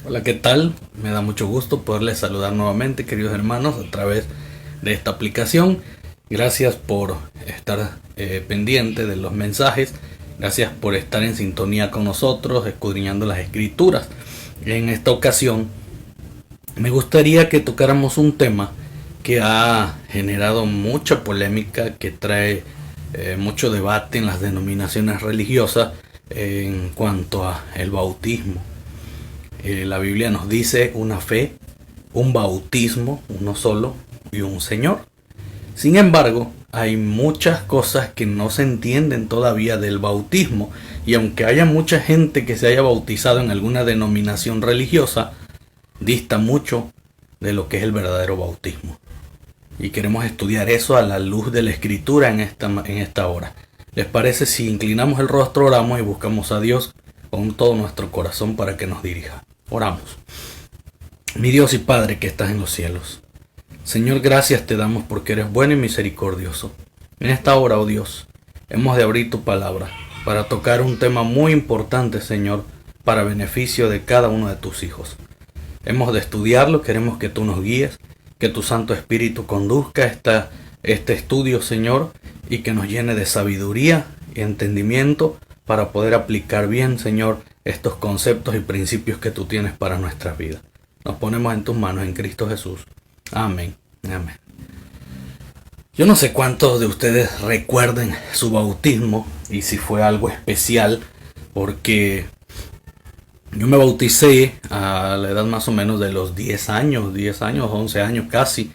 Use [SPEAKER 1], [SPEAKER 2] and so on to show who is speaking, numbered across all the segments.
[SPEAKER 1] Hola, ¿qué tal? Me da mucho gusto poderles saludar nuevamente, queridos hermanos, a través de esta aplicación. Gracias por estar pendiente de los mensajes. Gracias por estar en sintonía con nosotros, escudriñando las escrituras. En esta ocasión, me gustaría que tocáramos un tema que ha generado mucha polémica, que trae mucho debate en las denominaciones religiosas en cuanto a el bautismo. La Biblia nos dice una fe, un bautismo, uno solo y un Señor. Sin embargo, hay muchas cosas que no se entienden todavía del bautismo, y aunque haya mucha gente que se haya bautizado en alguna denominación religiosa, dista mucho de lo que es el verdadero bautismo. Y queremos estudiar eso a la luz de la Escritura en esta hora. ¿Les parece si inclinamos el rostro, oramos y buscamos a Dios con todo nuestro corazón para que nos dirija? Oramos. Mi Dios y Padre que estás en los cielos, Señor, gracias te damos porque eres bueno y misericordioso. En esta hora, oh Dios, hemos de abrir tu palabra para tocar un tema muy importante, Señor, para beneficio de cada uno de tus hijos. Hemos de estudiarlo, queremos que tú nos guíes, que tu Santo Espíritu conduzca este estudio, Señor, y que nos llene de sabiduría y entendimiento para poder aplicar bien, Señor, estos conceptos y principios que tú tienes para nuestras vidas. Nos ponemos en tus manos en Cristo Jesús. Amén. Amén. Yo no sé cuántos de ustedes recuerden su bautismo y si fue algo especial, porque yo me bauticé a la edad más o menos de los 10 años, 11 años casi.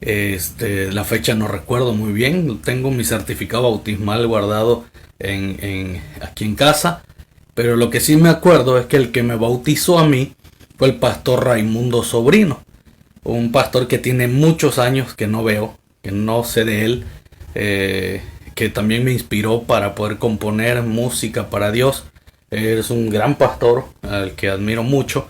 [SPEAKER 1] La fecha no recuerdo muy bien. Tengo mi certificado bautismal guardado aquí en casa. Pero lo que sí me acuerdo es que el que me bautizó a mí fue el pastor Raimundo Sobrino. Un pastor que tiene muchos años que no veo, que no sé de él. Que también me inspiró para poder componer música para Dios. Es un gran pastor al que admiro mucho.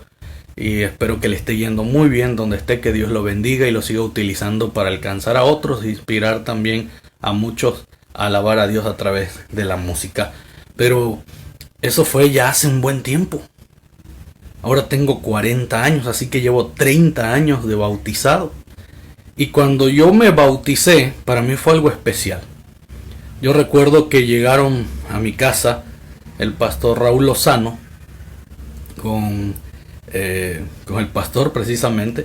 [SPEAKER 1] Y espero que le esté yendo muy bien donde esté, que Dios lo bendiga y lo siga utilizando para alcanzar a otros e inspirar también a muchos a alabar a Dios a través de la música. Pero eso fue ya hace un buen tiempo. Ahora tengo 40 años, así que llevo 30 años de bautizado. Y cuando yo me bauticé, para mí fue algo especial. Yo recuerdo que llegaron a mi casa el pastor Raúl Lozano con el pastor precisamente,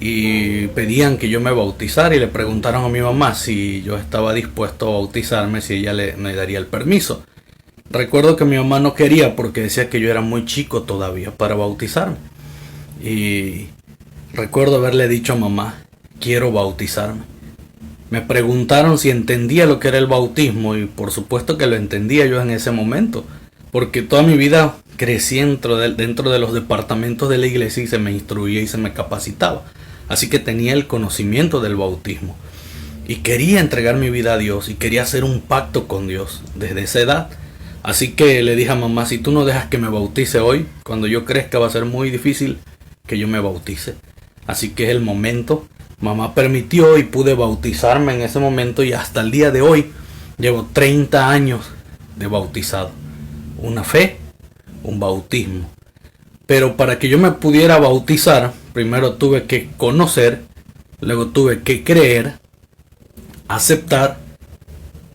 [SPEAKER 1] y pedían que yo me bautizara y le preguntaron a mi mamá si yo estaba dispuesto a bautizarme, si ella me daría el permiso. Recuerdo que mi mamá no quería porque decía que yo era muy chico todavía para bautizarme, y recuerdo haberle dicho a mamá: quiero bautizarme. Me preguntaron si entendía lo que era el bautismo, y por supuesto que lo entendía yo en ese momento, porque toda mi vida crecí dentro de los departamentos de la iglesia y se me instruía y se me capacitaba. Así que tenía el conocimiento del bautismo. Y quería entregar mi vida a Dios y quería hacer un pacto con Dios desde esa edad. Así que le dije a mamá: si tú no dejas que me bautice hoy, cuando yo crezca va a ser muy difícil que yo me bautice. Así que es el momento. Mamá permitió y pude bautizarme en ese momento, y hasta el día de hoy llevo 30 años de bautizado. Una fe, un bautismo. Pero para que yo me pudiera bautizar, primero tuve que conocer, luego tuve que creer, aceptar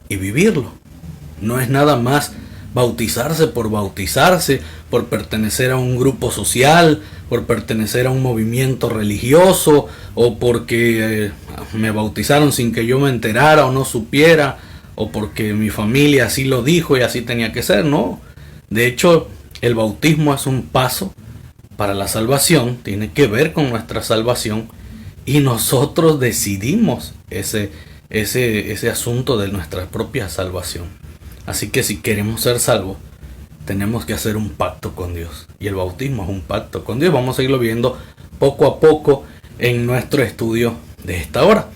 [SPEAKER 1] y vivirlo. No es nada más bautizarse, por pertenecer a un grupo social, por pertenecer a un movimiento religioso, o porque me bautizaron sin que yo me enterara o no supiera, o porque mi familia así lo dijo y así tenía que ser. No. De hecho, el bautismo es un paso para la salvación, tiene que ver con nuestra salvación, y nosotros decidimos ese asunto de nuestra propia salvación. Así que si queremos ser salvos, tenemos que hacer un pacto con Dios, y el bautismo es un pacto con Dios. Vamos a irlo viendo poco a poco en nuestro estudio de esta hora.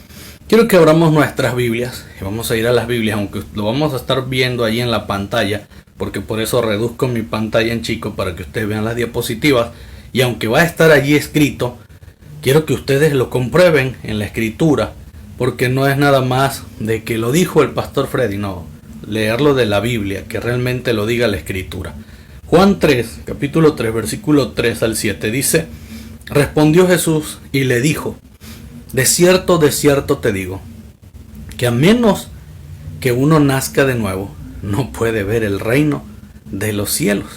[SPEAKER 1] Quiero que abramos nuestras Biblias, y vamos a ir a las Biblias, aunque lo vamos a estar viendo ahí en la pantalla, porque por eso reduzco mi pantalla en chico para que ustedes vean las diapositivas. Y aunque va a estar allí escrito, quiero que ustedes lo comprueben en la escritura, porque no es nada más de que lo dijo el pastor Freddy, no, leerlo de la Biblia, que realmente lo diga la escritura. Juan 3, capítulo 3, versículo 3 al 7 dice: respondió Jesús y le dijo: de cierto te digo, que a menos que uno nazca de nuevo, no puede ver el reino de los cielos,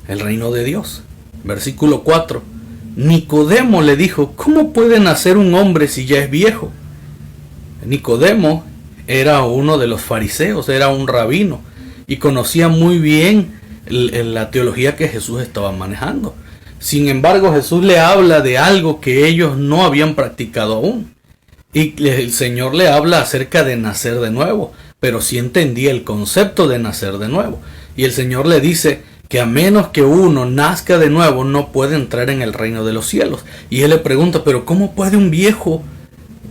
[SPEAKER 1] el reino de Dios. Versículo 4: Nicodemo le dijo: ¿cómo puede nacer un hombre si ya es viejo? Nicodemo era uno de los fariseos, era un rabino y conocía muy bien la teología que Jesús estaba manejando. Sin embargo, Jesús le habla de algo que ellos no habían practicado aún. Y el Señor le habla acerca de nacer de nuevo, pero sí entendía el concepto de nacer de nuevo. Y el Señor le dice que a menos que uno nazca de nuevo, no puede entrar en el reino de los cielos. Y él le pregunta: ¿pero cómo puede un viejo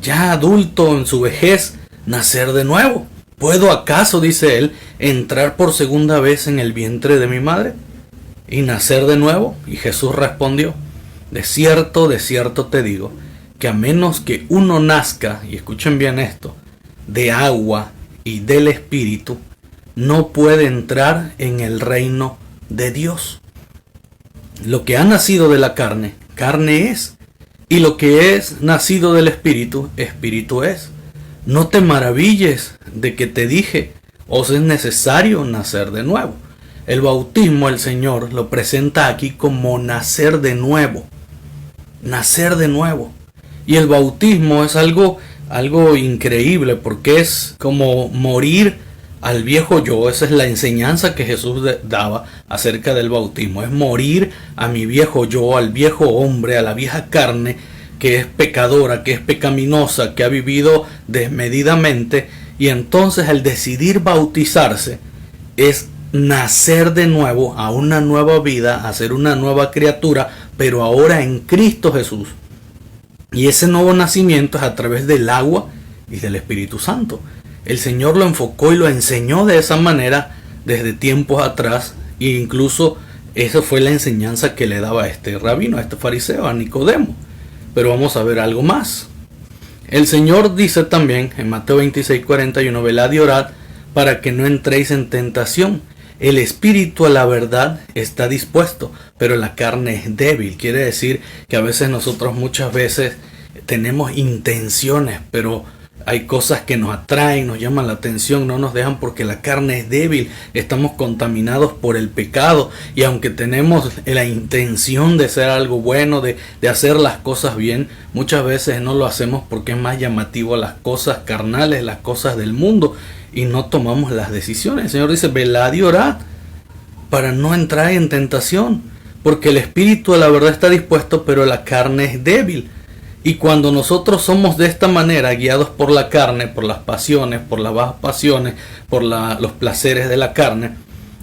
[SPEAKER 1] ya adulto en su vejez nacer de nuevo? ¿Puedo acaso, dice él, entrar por segunda vez en el vientre de mi madre y nacer de nuevo? Y Jesús respondió: de cierto te digo, que a menos que uno nazca, y escuchen bien esto, de agua y del Espíritu, no puede entrar en el reino de Dios. Lo que ha nacido de la carne, carne es, y lo que es nacido del Espíritu, Espíritu es. No te maravilles de que te dije: os es necesario nacer de nuevo. El bautismo, el Señor lo presenta aquí como nacer de nuevo. Nacer de nuevo. Y el bautismo es algo increíble, porque es como morir al viejo yo. Esa es la enseñanza que Jesús daba acerca del bautismo. Es morir a mi viejo yo, al viejo hombre, a la vieja carne, que es pecadora, que es pecaminosa, que ha vivido desmedidamente. Y entonces el decidir bautizarse es nacer de nuevo a una nueva vida, a ser una nueva criatura, pero ahora en Cristo Jesús. Y ese nuevo nacimiento es a través del agua y del Espíritu Santo. El Señor lo enfocó y lo enseñó de esa manera desde tiempos atrás, e incluso esa fue la enseñanza que le daba a este rabino, a este fariseo, a Nicodemo. Pero vamos a ver algo más. El Señor dice también en Mateo 26:41: velad y orad para que no entréis en tentación. El espíritu a la verdad está dispuesto, pero la carne es débil. Quiere decir que a veces nosotros muchas veces tenemos intenciones, pero hay cosas que nos atraen, nos llaman la atención, no nos dejan porque la carne es débil. Estamos contaminados por el pecado, y aunque tenemos la intención de hacer algo bueno, de hacer las cosas bien, muchas veces no lo hacemos porque es más llamativo las cosas carnales, las cosas del mundo, y no tomamos las decisiones. El Señor dice: velad y orad para no entrar en tentación, porque el espíritu a la verdad está dispuesto, pero la carne es débil. Y cuando nosotros somos de esta manera, guiados por la carne, por las pasiones, por las bajas pasiones, por los placeres de la carne,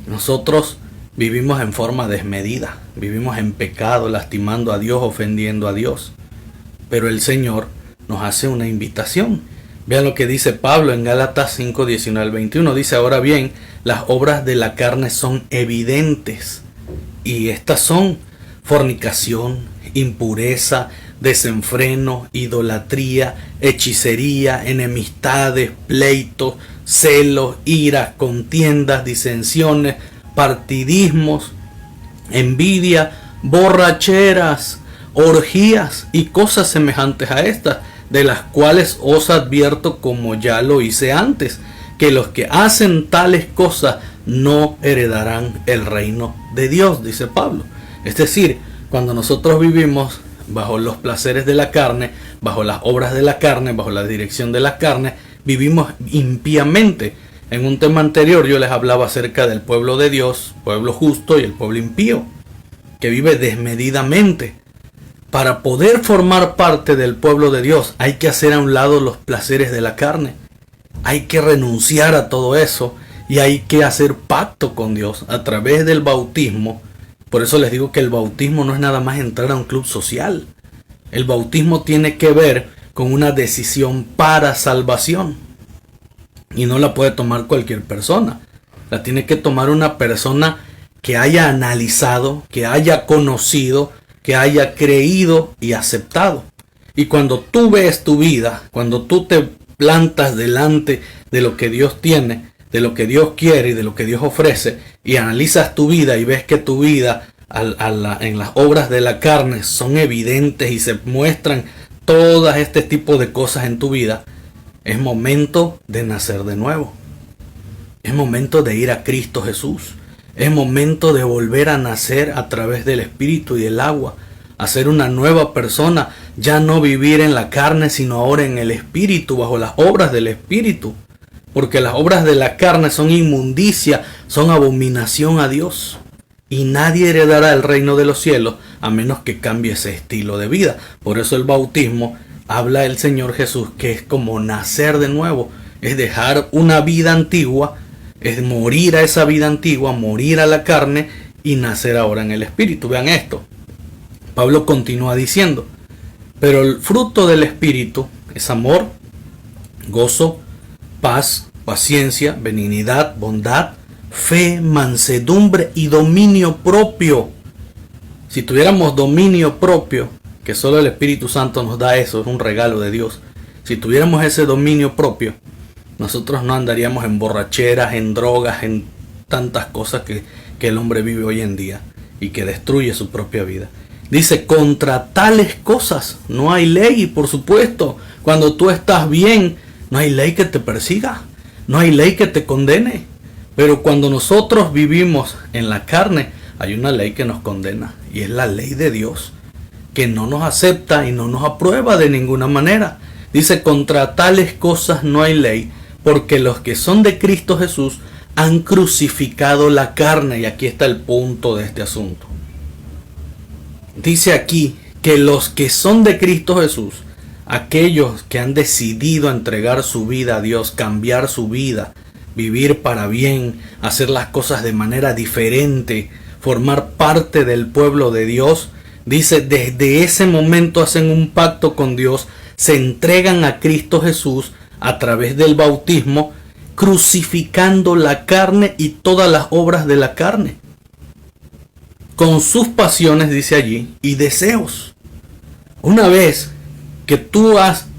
[SPEAKER 1] nosotros vivimos en forma desmedida, vivimos en pecado, lastimando a Dios, ofendiendo a Dios. Pero el Señor nos hace una invitación. Vean lo que dice Pablo en Gálatas 5:19-21. Dice: ahora bien, las obras de la carne son evidentes, y estas son fornicación, impureza, desenfreno, idolatría, hechicería, enemistades, pleitos, celos, iras, contiendas, disensiones, partidismos, envidia, borracheras, orgías y cosas semejantes a estas, de las cuales os advierto, como ya lo hice antes, que los que hacen tales cosas no heredarán el reino de Dios, dice Pablo. Es decir, cuando nosotros vivimos bajo los placeres de la carne, bajo las obras de la carne, bajo la dirección de la carne, vivimos impíamente. En un tema anterior yo les hablaba acerca del pueblo de Dios, pueblo justo, y el pueblo impío, que vive desmedidamente. Para poder formar parte del pueblo de Dios hay que hacer a un lado los placeres de la carne. Hay que renunciar a todo eso y hay que hacer pacto con Dios a través del bautismo. Por eso les digo que el bautismo no es nada más entrar a un club social. El bautismo tiene que ver con una decisión para salvación. Y no la puede tomar cualquier persona. La tiene que tomar una persona que haya analizado, que haya conocido, que haya creído y aceptado. Y cuando tú ves tu vida, cuando tú te plantas delante de lo que Dios tiene, de lo que Dios quiere y de lo que Dios ofrece, y analizas tu vida y ves que tu vida en las obras de la carne son evidentes y se muestran todas este tipo de cosas en tu vida, es momento de nacer de nuevo. Es momento de ir a Cristo Jesús. Es momento de volver a nacer a través del Espíritu y del agua, a ser una nueva persona, ya no vivir en la carne, sino ahora en el Espíritu, bajo las obras del Espíritu. Porque las obras de la carne son inmundicia, son abominación a Dios. Y nadie heredará el reino de los cielos a menos que cambie ese estilo de vida. Por eso el bautismo, habla el Señor Jesús, que es como nacer de nuevo. Es dejar una vida antigua, es morir a esa vida antigua, morir a la carne y nacer ahora en el Espíritu. Vean esto. Pablo continúa diciendo, pero el fruto del Espíritu es amor, gozo, paz, paciencia, benignidad, bondad, fe, mansedumbre y dominio propio. Si tuviéramos dominio propio, que solo el Espíritu Santo nos da eso, es un regalo de Dios. Si tuviéramos ese dominio propio, nosotros no andaríamos en borracheras, en drogas, en tantas cosas que el hombre vive hoy en día y que destruye su propia vida. Dice, contra tales cosas no hay ley, por supuesto. Cuando tú estás bien, no hay ley que te persiga, no hay ley que te condene. Pero cuando nosotros vivimos en la carne, hay una ley que nos condena, y es la ley de Dios, que no nos acepta y no nos aprueba de ninguna manera. Dice, contra tales cosas no hay ley, porque los que son de Cristo Jesús han crucificado la carne. Y aquí está el punto de este asunto. Dice aquí que los que son de Cristo Jesús, aquellos que han decidido entregar su vida a Dios, cambiar su vida, vivir para bien, hacer las cosas de manera diferente, formar parte del pueblo de Dios, dice, desde ese momento hacen un pacto con Dios, se entregan a Cristo Jesús a través del bautismo, crucificando la carne y todas las obras de la carne, con sus pasiones, dice allí, y deseos. Una vez que tú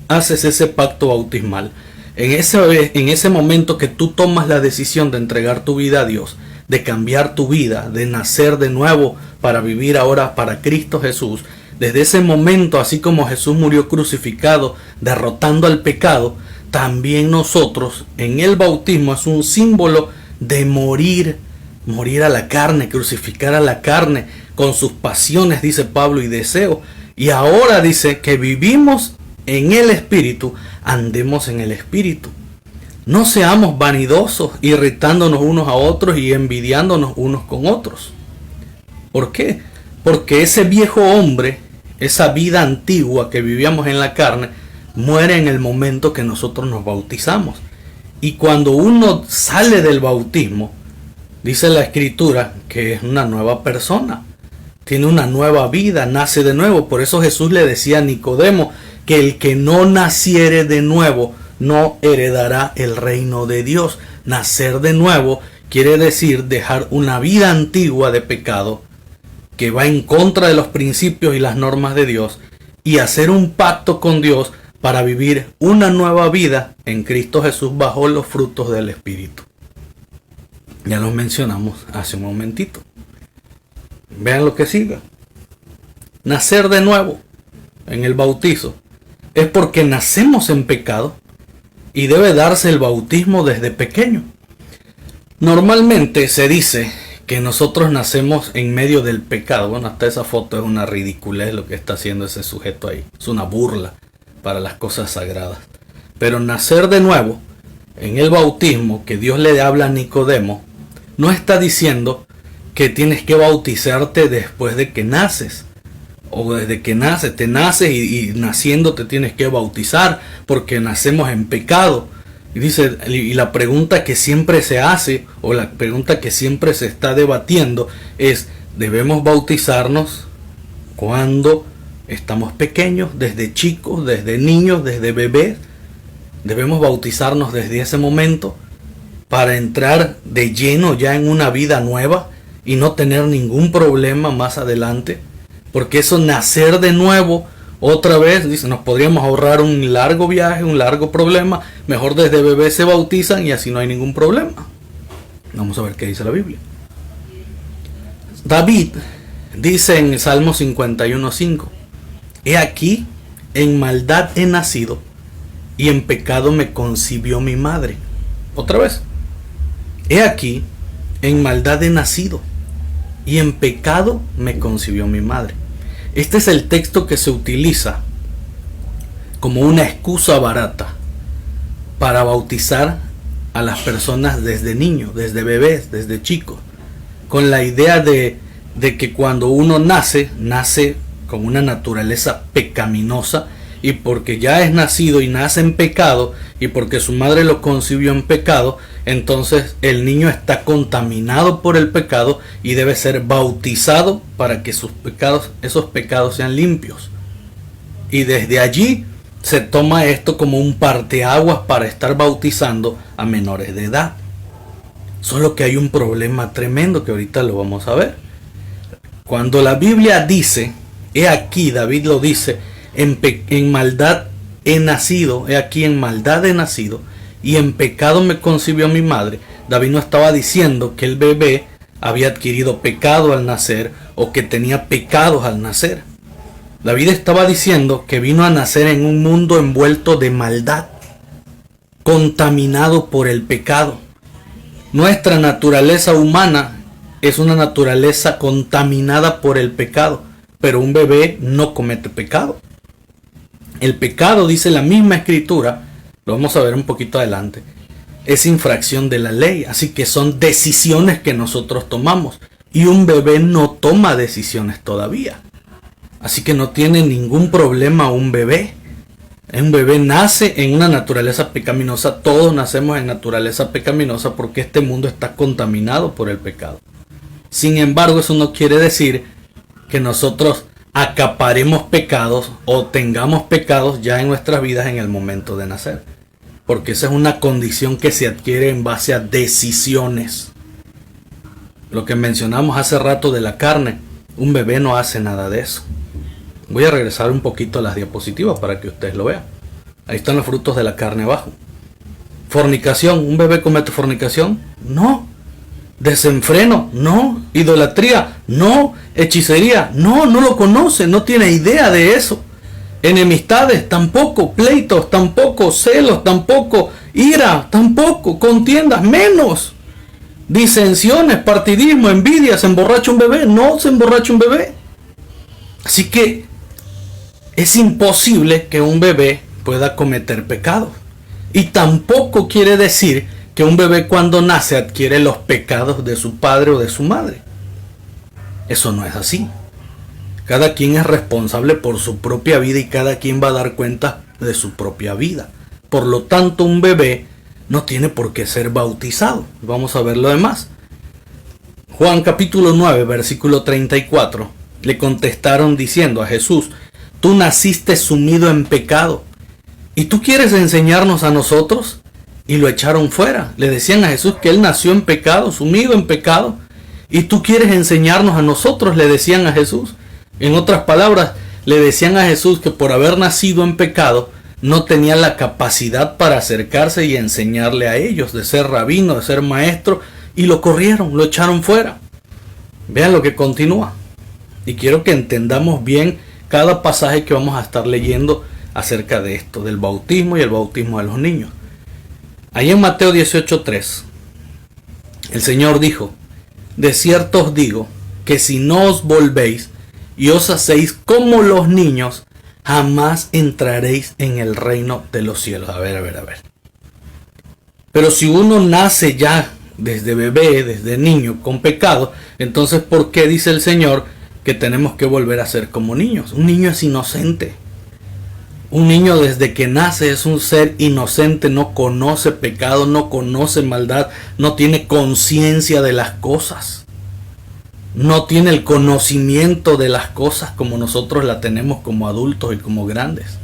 [SPEAKER 1] haces ese pacto bautismal, en ese momento que tú tomas la decisión de entregar tu vida a Dios, de cambiar tu vida, de nacer de nuevo para vivir ahora para Cristo Jesús, desde ese momento, así como Jesús murió crucificado, derrotando al pecado, también nosotros en el bautismo es un símbolo de morir a la carne, crucificar a la carne con sus pasiones, dice Pablo, y deseos. Y ahora dice que vivimos en el Espíritu, andemos en el Espíritu. No seamos vanidosos, irritándonos unos a otros y envidiándonos unos con otros. ¿Por qué? Porque ese viejo hombre, esa vida antigua que vivíamos en la carne, muere en el momento que nosotros nos bautizamos. Y cuando uno sale del bautismo, dice la Escritura que es una nueva persona, tiene una nueva vida, nace de nuevo. Por eso Jesús le decía a Nicodemo que el que no naciere de nuevo no heredará el reino de Dios. Nacer de nuevo quiere decir dejar una vida antigua de pecado que va en contra de los principios y las normas de Dios y hacer un pacto con Dios para vivir una nueva vida en Cristo Jesús bajo los frutos del Espíritu. Ya los mencionamos hace un momentito. Vean lo que sigue. Nacer de nuevo en el bautizo es porque nacemos en pecado y debe darse el bautismo desde pequeño. Normalmente se dice que nosotros nacemos en medio del pecado. Bueno, hasta esa foto es una ridiculez lo que está haciendo ese sujeto ahí. Es una burla para las cosas sagradas. Pero nacer de nuevo en el bautismo que Dios le habla a Nicodemo no está diciendo que tienes que bautizarte después de que naces. O desde que naces, te naces y naciendo te tienes que bautizar porque nacemos en pecado. Y dice, y la pregunta que siempre se hace, o la pregunta que siempre se está debatiendo es, ¿debemos bautizarnos cuando estamos pequeños, desde chicos, desde niños, desde bebés? ¿Debemos bautizarnos desde ese momento para entrar de lleno ya en una vida nueva y no tener ningún problema más adelante? Porque eso, nacer de nuevo, Otra vez, dice, nos podríamos ahorrar un largo viaje, un largo problema. Mejor desde bebé se bautizan y así no hay ningún problema. Vamos a ver qué dice la Biblia. David dice en el Salmo 51:5: He aquí, en maldad he nacido, y en pecado me concibió mi madre. Otra vez. He aquí, en maldad he nacido, y en pecado me concibió mi madre. Este es el texto que se utiliza como una excusa barata para bautizar a las personas desde niños, desde bebés, desde chicos, con la idea de que cuando uno nace con una naturaleza pecaminosa, y porque ya es nacido y nace en pecado, y porque su madre lo concibió en pecado, entonces el niño está contaminado por el pecado y debe ser bautizado para que esos pecados sean limpios. Y desde allí se toma esto como un parteaguas para estar bautizando a menores de edad. Solo que hay un problema tremendo que ahorita lo vamos a ver. Cuando la Biblia dice, he aquí, David lo dice, en maldad he nacido, he aquí en maldad he nacido, y en pecado me concibió mi madre. David no estaba diciendo que el bebé había adquirido pecado al nacer o que tenía pecados al nacer. David estaba diciendo que vino a nacer en un mundo envuelto de maldad, contaminado por el pecado. Nuestra naturaleza humana es una naturaleza contaminada por el pecado, pero un bebé no comete pecado. El pecado, dice la misma escritura, lo vamos a ver un poquito adelante, es infracción de la ley, así que son decisiones que nosotros tomamos, y un bebé no toma decisiones todavía, así que no tiene ningún problema un bebé. Un bebé nace en una naturaleza pecaminosa, todos nacemos en naturaleza pecaminosa porque este mundo está contaminado por el pecado. Sin embargo, eso no quiere decir que nosotros acaparemos pecados o tengamos pecados ya en nuestras vidas en el momento de nacer, porque esa es una condición que se adquiere en base a decisiones. Lo que mencionamos hace rato de la carne, un bebé no hace nada de eso. Voy a regresar un poquito a las diapositivas para que ustedes lo vean. Ahí están los frutos de la carne abajo. Fornicación, ¿un bebé comete fornicación? No. Desenfreno, no. Idolatría, no. Hechicería, no lo conoce, no tiene idea de eso. Enemistades, tampoco. Pleitos, tampoco. Celos, tampoco. Ira, tampoco. Contiendas, menos. Disensiones, partidismo, envidia. ¿Se emborracha un bebé? No se emborracha un bebé. Así que es imposible que un bebé pueda cometer pecado. Y tampoco quiere decir que un bebé cuando nace adquiere los pecados de su padre o de su madre. Eso no es así. Cada quien es responsable por su propia vida y cada quien va a dar cuenta de su propia vida. Por lo tanto, un bebé no tiene por qué ser bautizado. Vamos a ver lo demás. Juan capítulo 9, versículo 34. Le contestaron diciendo a Jesús: tú naciste sumido en pecado, ¿y tú quieres enseñarnos a nosotros? Y lo echaron fuera. Le decían a Jesús que él nació en pecado, sumido en pecado. ¿Y tú quieres enseñarnos a nosotros? Le decían a Jesús. En otras palabras, le decían a Jesús que por haber nacido en pecado, no tenía la capacidad para acercarse y enseñarle a ellos, de ser rabino, de ser maestro, y lo corrieron, lo echaron fuera. Vean lo que continúa. Y quiero que entendamos bien cada pasaje que vamos a estar leyendo acerca de esto, del bautismo y el bautismo de los niños. Ahí en Mateo 18:3, el Señor dijo: de cierto os digo que si no os volvéis y os hacéis como los niños, jamás entraréis en el reino de los cielos. A ver. Pero si uno nace ya desde bebé, desde niño, con pecado, entonces ¿por qué dice el Señor que tenemos que volver a ser como niños? Un niño es inocente. Un niño desde que nace es un ser inocente, no conoce pecado, no conoce maldad, no tiene conciencia de las cosas. No tiene el conocimiento de las cosas como nosotros la tenemos como adultos y como grandes.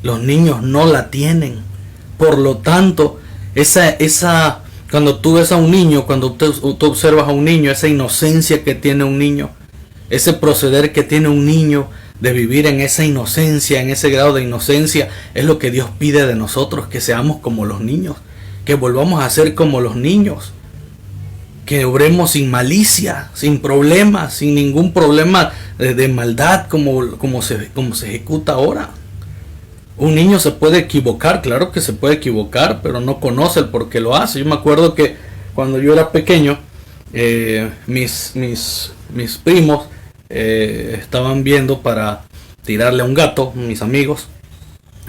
[SPEAKER 1] Los niños no la tienen. Por lo tanto, cuando tú ves a un niño, cuando tú observas a un niño, esa inocencia que tiene un niño, ese proceder que tiene un niño de vivir en esa inocencia, en ese grado de inocencia, es lo que Dios pide de nosotros, que seamos como los niños, que volvamos a ser como los niños, que obremos sin malicia, sin problemas, sin ningún problema de maldad como se ejecuta ahora. Un niño se puede equivocar, claro que se puede equivocar, pero no conoce el por qué lo hace. Yo me acuerdo que cuando yo era pequeño, mis primos estaban viendo para tirarle a un gato, mis amigos,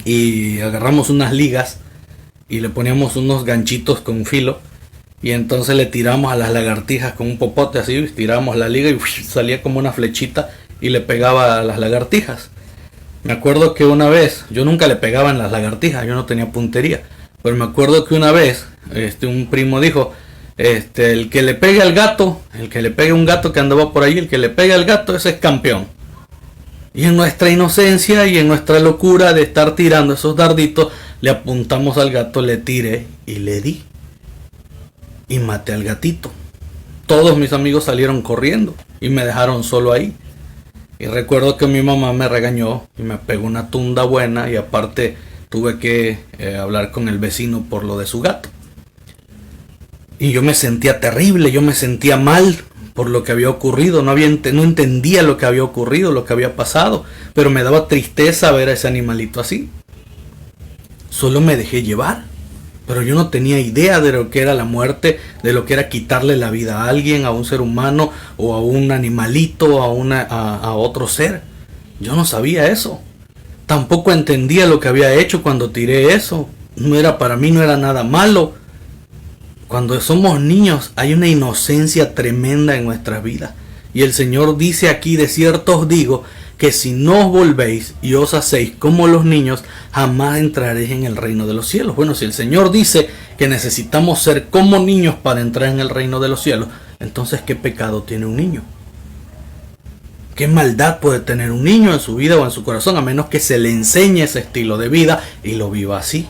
[SPEAKER 1] y agarramos unas ligas y le poníamos unos ganchitos con filo, y entonces le tiramos a las lagartijas con un popote así, tiramos la liga y salía como una flechita y le pegaba a las lagartijas. Me acuerdo que una vez, yo nunca le pegaba en las lagartijas, yo no tenía puntería, pero me acuerdo que una vez un primo dijo, el que le pegue al gato, el que le pegue a un gato que andaba por ahí, el que le pegue al gato, ese es campeón. Y en nuestra inocencia y en nuestra locura de estar tirando esos darditos, le apuntamos al gato, le tiré y le di. Y maté al gatito. Todos mis amigos salieron corriendo y me dejaron solo ahí. Y recuerdo que mi mamá me regañó y me pegó una tunda buena, y aparte tuve que hablar con el vecino por lo de su gato. Y yo me sentía terrible, yo me sentía mal por lo que había ocurrido, no entendía lo que había ocurrido, lo que había pasado, pero me daba tristeza ver a ese animalito así. Solo me dejé llevar, pero yo no tenía idea de lo que era la muerte, de lo que era quitarle la vida a alguien, a un ser humano o a un animalito, a otro ser. Yo no sabía eso. Tampoco entendía lo que había hecho cuando tiré eso. Para mí no era nada malo. Cuando somos niños hay una inocencia tremenda en nuestras vidas. Y el Señor dice aquí: de cierto os digo, que si no os volvéis y os hacéis como los niños, jamás entraréis en el reino de los cielos. Bueno, si el Señor dice que necesitamos ser como niños para entrar en el reino de los cielos, entonces ¿qué pecado tiene un niño? ¿Qué maldad puede tener un niño en su vida o en su corazón, a menos que se le enseñe ese estilo de vida y lo viva así?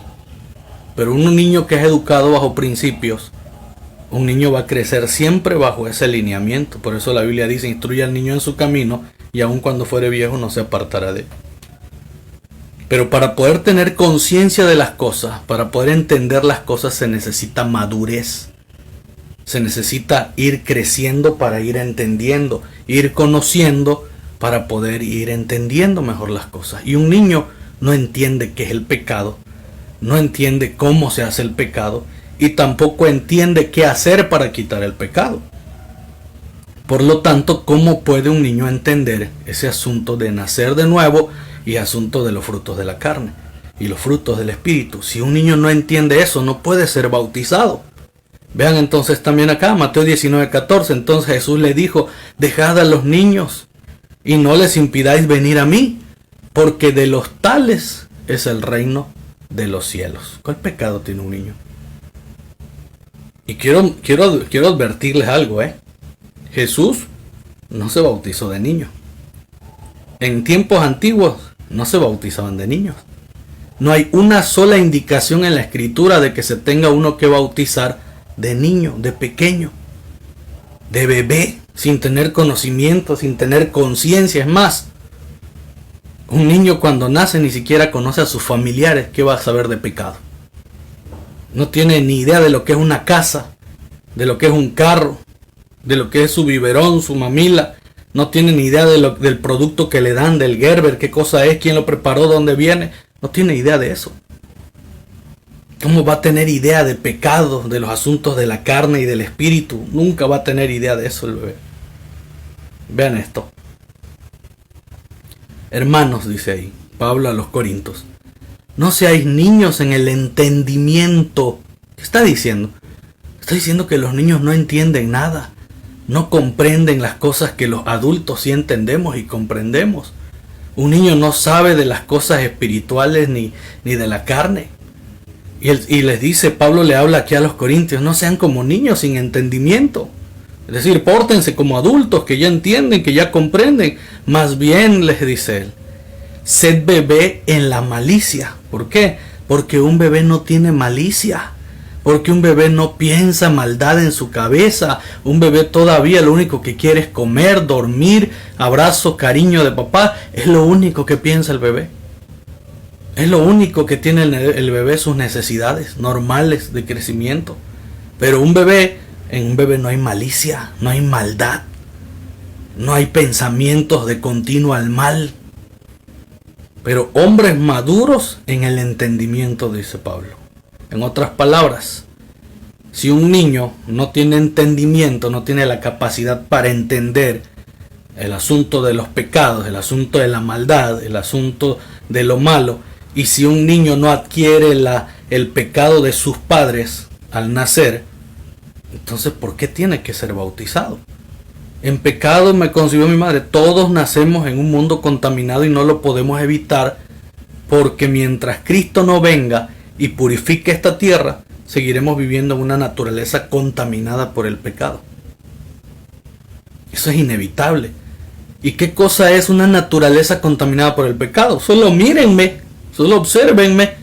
[SPEAKER 1] Pero un niño que es educado bajo principios, un niño va a crecer siempre bajo ese lineamiento. Por eso la Biblia dice: instruye al niño en su camino, y aun cuando fuere viejo no se apartará de él. Pero para poder tener conciencia de las cosas, para poder entender las cosas, se necesita madurez. Se necesita ir creciendo para ir entendiendo, ir conociendo para poder ir entendiendo mejor las cosas. Y un niño no entiende qué es el pecado, no entiende cómo se hace el pecado, y tampoco entiende qué hacer para quitar el pecado. Por lo tanto, ¿cómo puede un niño entender ese asunto de nacer de nuevo y asunto de los frutos de la carne y los frutos del Espíritu? Si un niño no entiende eso, no puede ser bautizado. Vean entonces también acá, Mateo 19:14. Entonces Jesús le dijo: dejad a los niños y no les impidáis venir a mí, porque de los tales es el reino de los cielos. ¿Cuál pecado tiene un niño? Y quiero advertirles algo, Jesús no se bautizó de niño. En tiempos antiguos no se bautizaban de niños. No hay una sola indicación en la Escritura de que se tenga uno que bautizar de niño, de pequeño, de bebé, sin tener conocimiento, sin tener conciencia. Es más, un niño cuando nace ni siquiera conoce a sus familiares. ¿Qué va a saber de pecado? No tiene ni idea de lo que es una casa, de lo que es un carro, de lo que es su biberón, su mamila. No tiene ni idea del producto que le dan, del Gerber, qué cosa es, quién lo preparó, dónde viene. No tiene idea de eso. ¿Cómo va a tener idea de pecado, de los asuntos de la carne y del espíritu? Nunca va a tener idea de eso el bebé. Vean esto. Hermanos, dice ahí Pablo a los Corintios, no seáis niños en el entendimiento. ¿Qué está diciendo? Está diciendo que los niños no entienden nada. No comprenden las cosas que los adultos sí entendemos y comprendemos. Un niño no sabe de las cosas espirituales ni de la carne. Y les dice, Pablo le habla aquí a los Corintios: no sean como niños sin entendimiento. Es decir, pórtense como adultos que ya entienden, que ya comprenden. Más bien, les dice él, sed bebé en la malicia. ¿Por qué? Porque un bebé no tiene malicia. Porque un bebé no piensa maldad en su cabeza. Un bebé todavía lo único que quiere es comer, dormir, abrazo, cariño de papá. Es lo único que piensa el bebé. Es lo único que tiene el bebé, sus necesidades normales de crecimiento. Pero en un bebé no hay malicia, no hay maldad. No hay pensamientos de continuo al mal. Pero hombres maduros en el entendimiento, dice Pablo. En otras palabras, si un niño no tiene entendimiento, no tiene la capacidad para entender el asunto de los pecados, el asunto de la maldad, el asunto de lo malo, y si un niño no adquiere el pecado de sus padres al nacer, entonces ¿por qué tiene que ser bautizado? En pecado me concibió mi madre. Todos nacemos en un mundo contaminado y no lo podemos evitar, porque mientras Cristo no venga y purifique esta tierra, seguiremos viviendo en una naturaleza contaminada por el pecado. Eso es inevitable. ¿Y qué cosa es una naturaleza contaminada por el pecado? Solo mírenme, solo obsérvenme.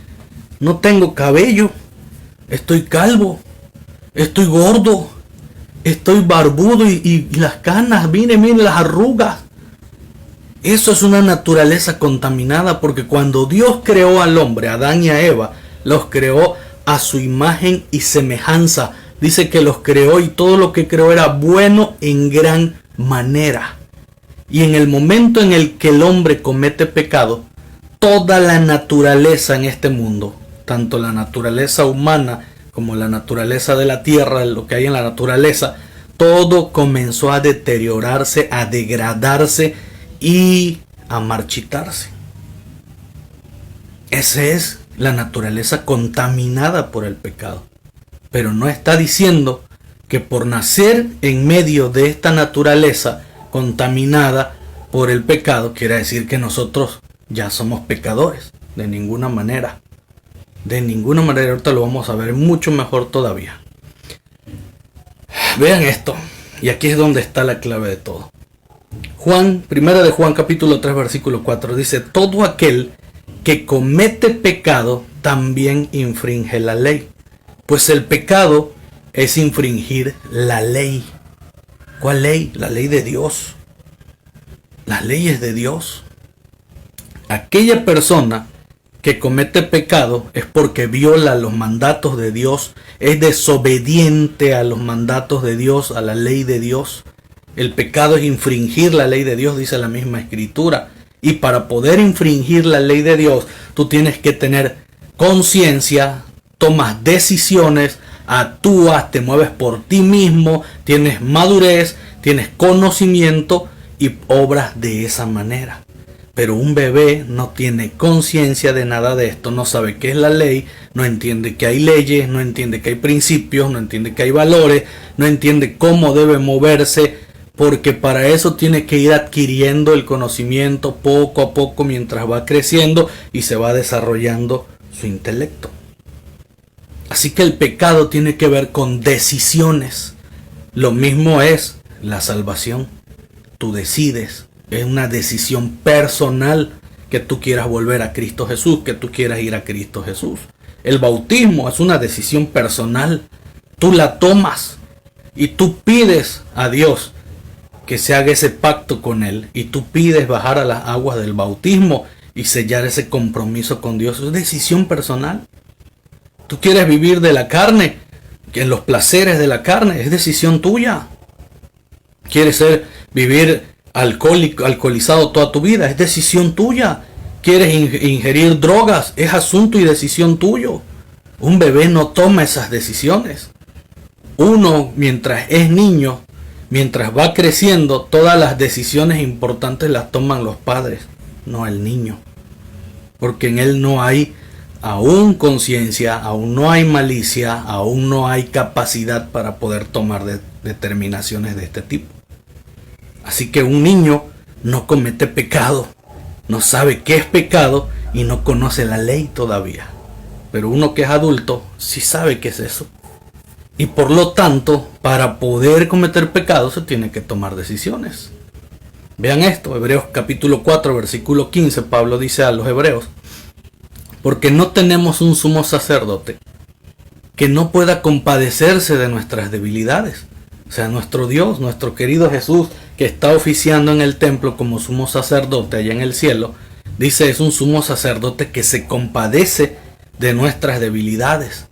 [SPEAKER 1] No tengo cabello, estoy calvo, estoy gordo, estoy barbudo y las canas, miren las arrugas. Eso es una naturaleza contaminada, porque cuando Dios creó al hombre, a Adán y a Eva, los creó a su imagen y semejanza. Dice que los creó y todo lo que creó era bueno en gran manera. Y en el momento en el que el hombre comete pecado, toda la naturaleza en este mundo, tanto la naturaleza humana como la naturaleza de la tierra, lo que hay en la naturaleza, todo comenzó a deteriorarse, a degradarse y a marchitarse. Esa es la naturaleza contaminada por el pecado. Pero no está diciendo que por nacer en medio de esta naturaleza contaminada por el pecado, quiere decir que nosotros ya somos pecadores. De ninguna manera. De ninguna manera. Ahorita lo vamos a ver mucho mejor todavía. Vean esto. Y aquí es donde está la clave de todo. Primera de Juan capítulo 3 versículo 4 dice: todo aquel que comete pecado también infringe la ley. Pues el pecado es infringir la ley. ¿Cuál ley? La ley de Dios. Las leyes de Dios. Aquella persona que comete pecado es porque viola los mandatos de Dios, es desobediente a los mandatos de Dios, a la ley de Dios. El pecado es infringir la ley de Dios, dice la misma escritura. Y para poder infringir la ley de Dios, tú tienes que tener conciencia, tomas decisiones, actúas, te mueves por ti mismo, tienes madurez, tienes conocimiento y obras de esa manera. Pero un bebé no tiene conciencia de nada de esto, no sabe qué es la ley, no entiende que hay leyes, no entiende que hay principios, no entiende que hay valores, no entiende cómo debe moverse, porque para eso tiene que ir adquiriendo el conocimiento poco a poco mientras va creciendo y se va desarrollando su intelecto. Así que el pecado tiene que ver con decisiones. Lo mismo es la salvación. Tú decides. Es una decisión personal que tú quieras volver a Cristo Jesús, que tú quieras ir a Cristo Jesús. El bautismo es una decisión personal. Tú la tomas y tú pides a Dios que se haga ese pacto con Él. Y tú pides bajar a las aguas del bautismo y sellar ese compromiso con Dios. Es decisión personal. Tú quieres vivir de la carne, en los placeres de la carne, es decisión tuya. Quieres vivir alcoholizado toda tu vida, es decisión tuya. Quieres ingerir drogas, es asunto y decisión tuyo. Un bebé no toma esas decisiones. Uno, mientras es niño, mientras va creciendo, todas las decisiones importantes las toman los padres, no el niño. Porque en él no hay aún conciencia, aún no hay malicia, aún no hay capacidad para poder tomar determinaciones de este tipo. Así que un niño no comete pecado, no sabe qué es pecado y no conoce la ley todavía. Pero uno que es adulto sí sabe qué es eso. Y por lo tanto, para poder cometer pecado se tiene que tomar decisiones. Vean esto, Hebreos capítulo 4, versículo 15, Pablo dice a los hebreos: porque no tenemos un sumo sacerdote que no pueda compadecerse de nuestras debilidades. O sea, nuestro Dios, nuestro querido Jesús, que está oficiando en el templo como sumo sacerdote allá en el cielo, dice, es un sumo sacerdote que se compadece de nuestras debilidades,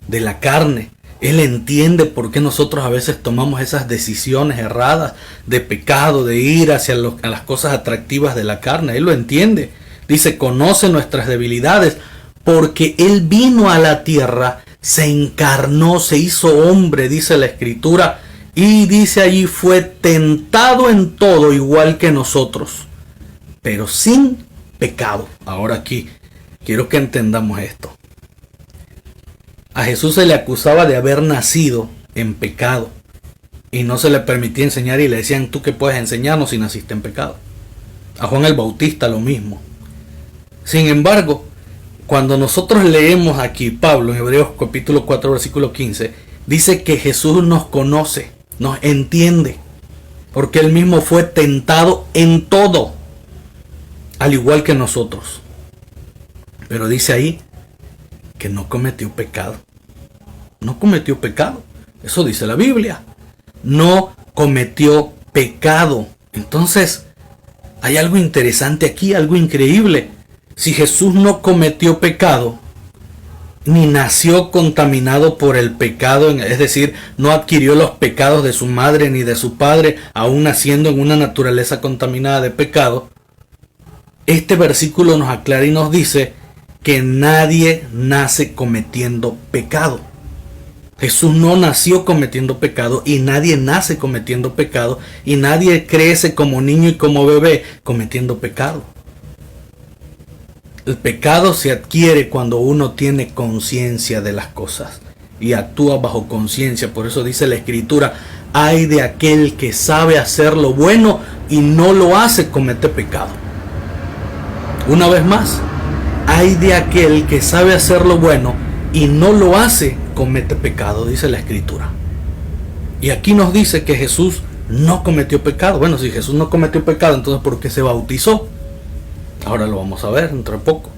[SPEAKER 1] de la carne. Él entiende por qué nosotros a veces tomamos esas decisiones erradas de pecado, de ir hacia a las cosas atractivas de la carne. Él lo entiende. Dice, conoce nuestras debilidades porque Él vino a la tierra, se encarnó, se hizo hombre, dice la Escritura, y dice allí, fue tentado en todo igual que nosotros, pero sin pecado. Ahora aquí, quiero que entendamos esto. A Jesús se le acusaba de haber nacido en pecado y no se le permitía enseñar y le decían, ¿tú qué puedes enseñarnos si naciste en pecado? A Juan el Bautista lo mismo. Sin embargo, cuando nosotros leemos aquí Pablo en Hebreos capítulo 4 versículo 15, dice que Jesús nos conoce, nos entiende, porque Él mismo fue tentado en todo, al igual que nosotros. Pero dice ahí que no cometió pecado. No cometió pecado. Eso dice la Biblia. No cometió pecado. Entonces, hay algo interesante aquí, algo increíble. Si Jesús no cometió pecado, ni nació contaminado por el pecado, es decir, no adquirió los pecados de su madre ni de su padre, aún naciendo en una naturaleza contaminada de pecado, este versículo nos aclara y nos dice que nadie nace cometiendo pecado. Jesús no nació cometiendo pecado y nadie nace cometiendo pecado y nadie crece como niño y como bebé cometiendo pecado. El pecado se adquiere cuando uno tiene conciencia de las cosas y actúa bajo conciencia. Por eso dice la Escritura, ay de aquel que sabe hacer lo bueno y no lo hace, comete pecado. Una vez más, ay de aquel que sabe hacer lo bueno y no lo hace, comete pecado, dice la Escritura. Y aquí nos dice que Jesús no cometió pecado. Bueno, si Jesús no cometió pecado, entonces ¿por qué se bautizó? Ahora lo vamos a ver dentro de poco.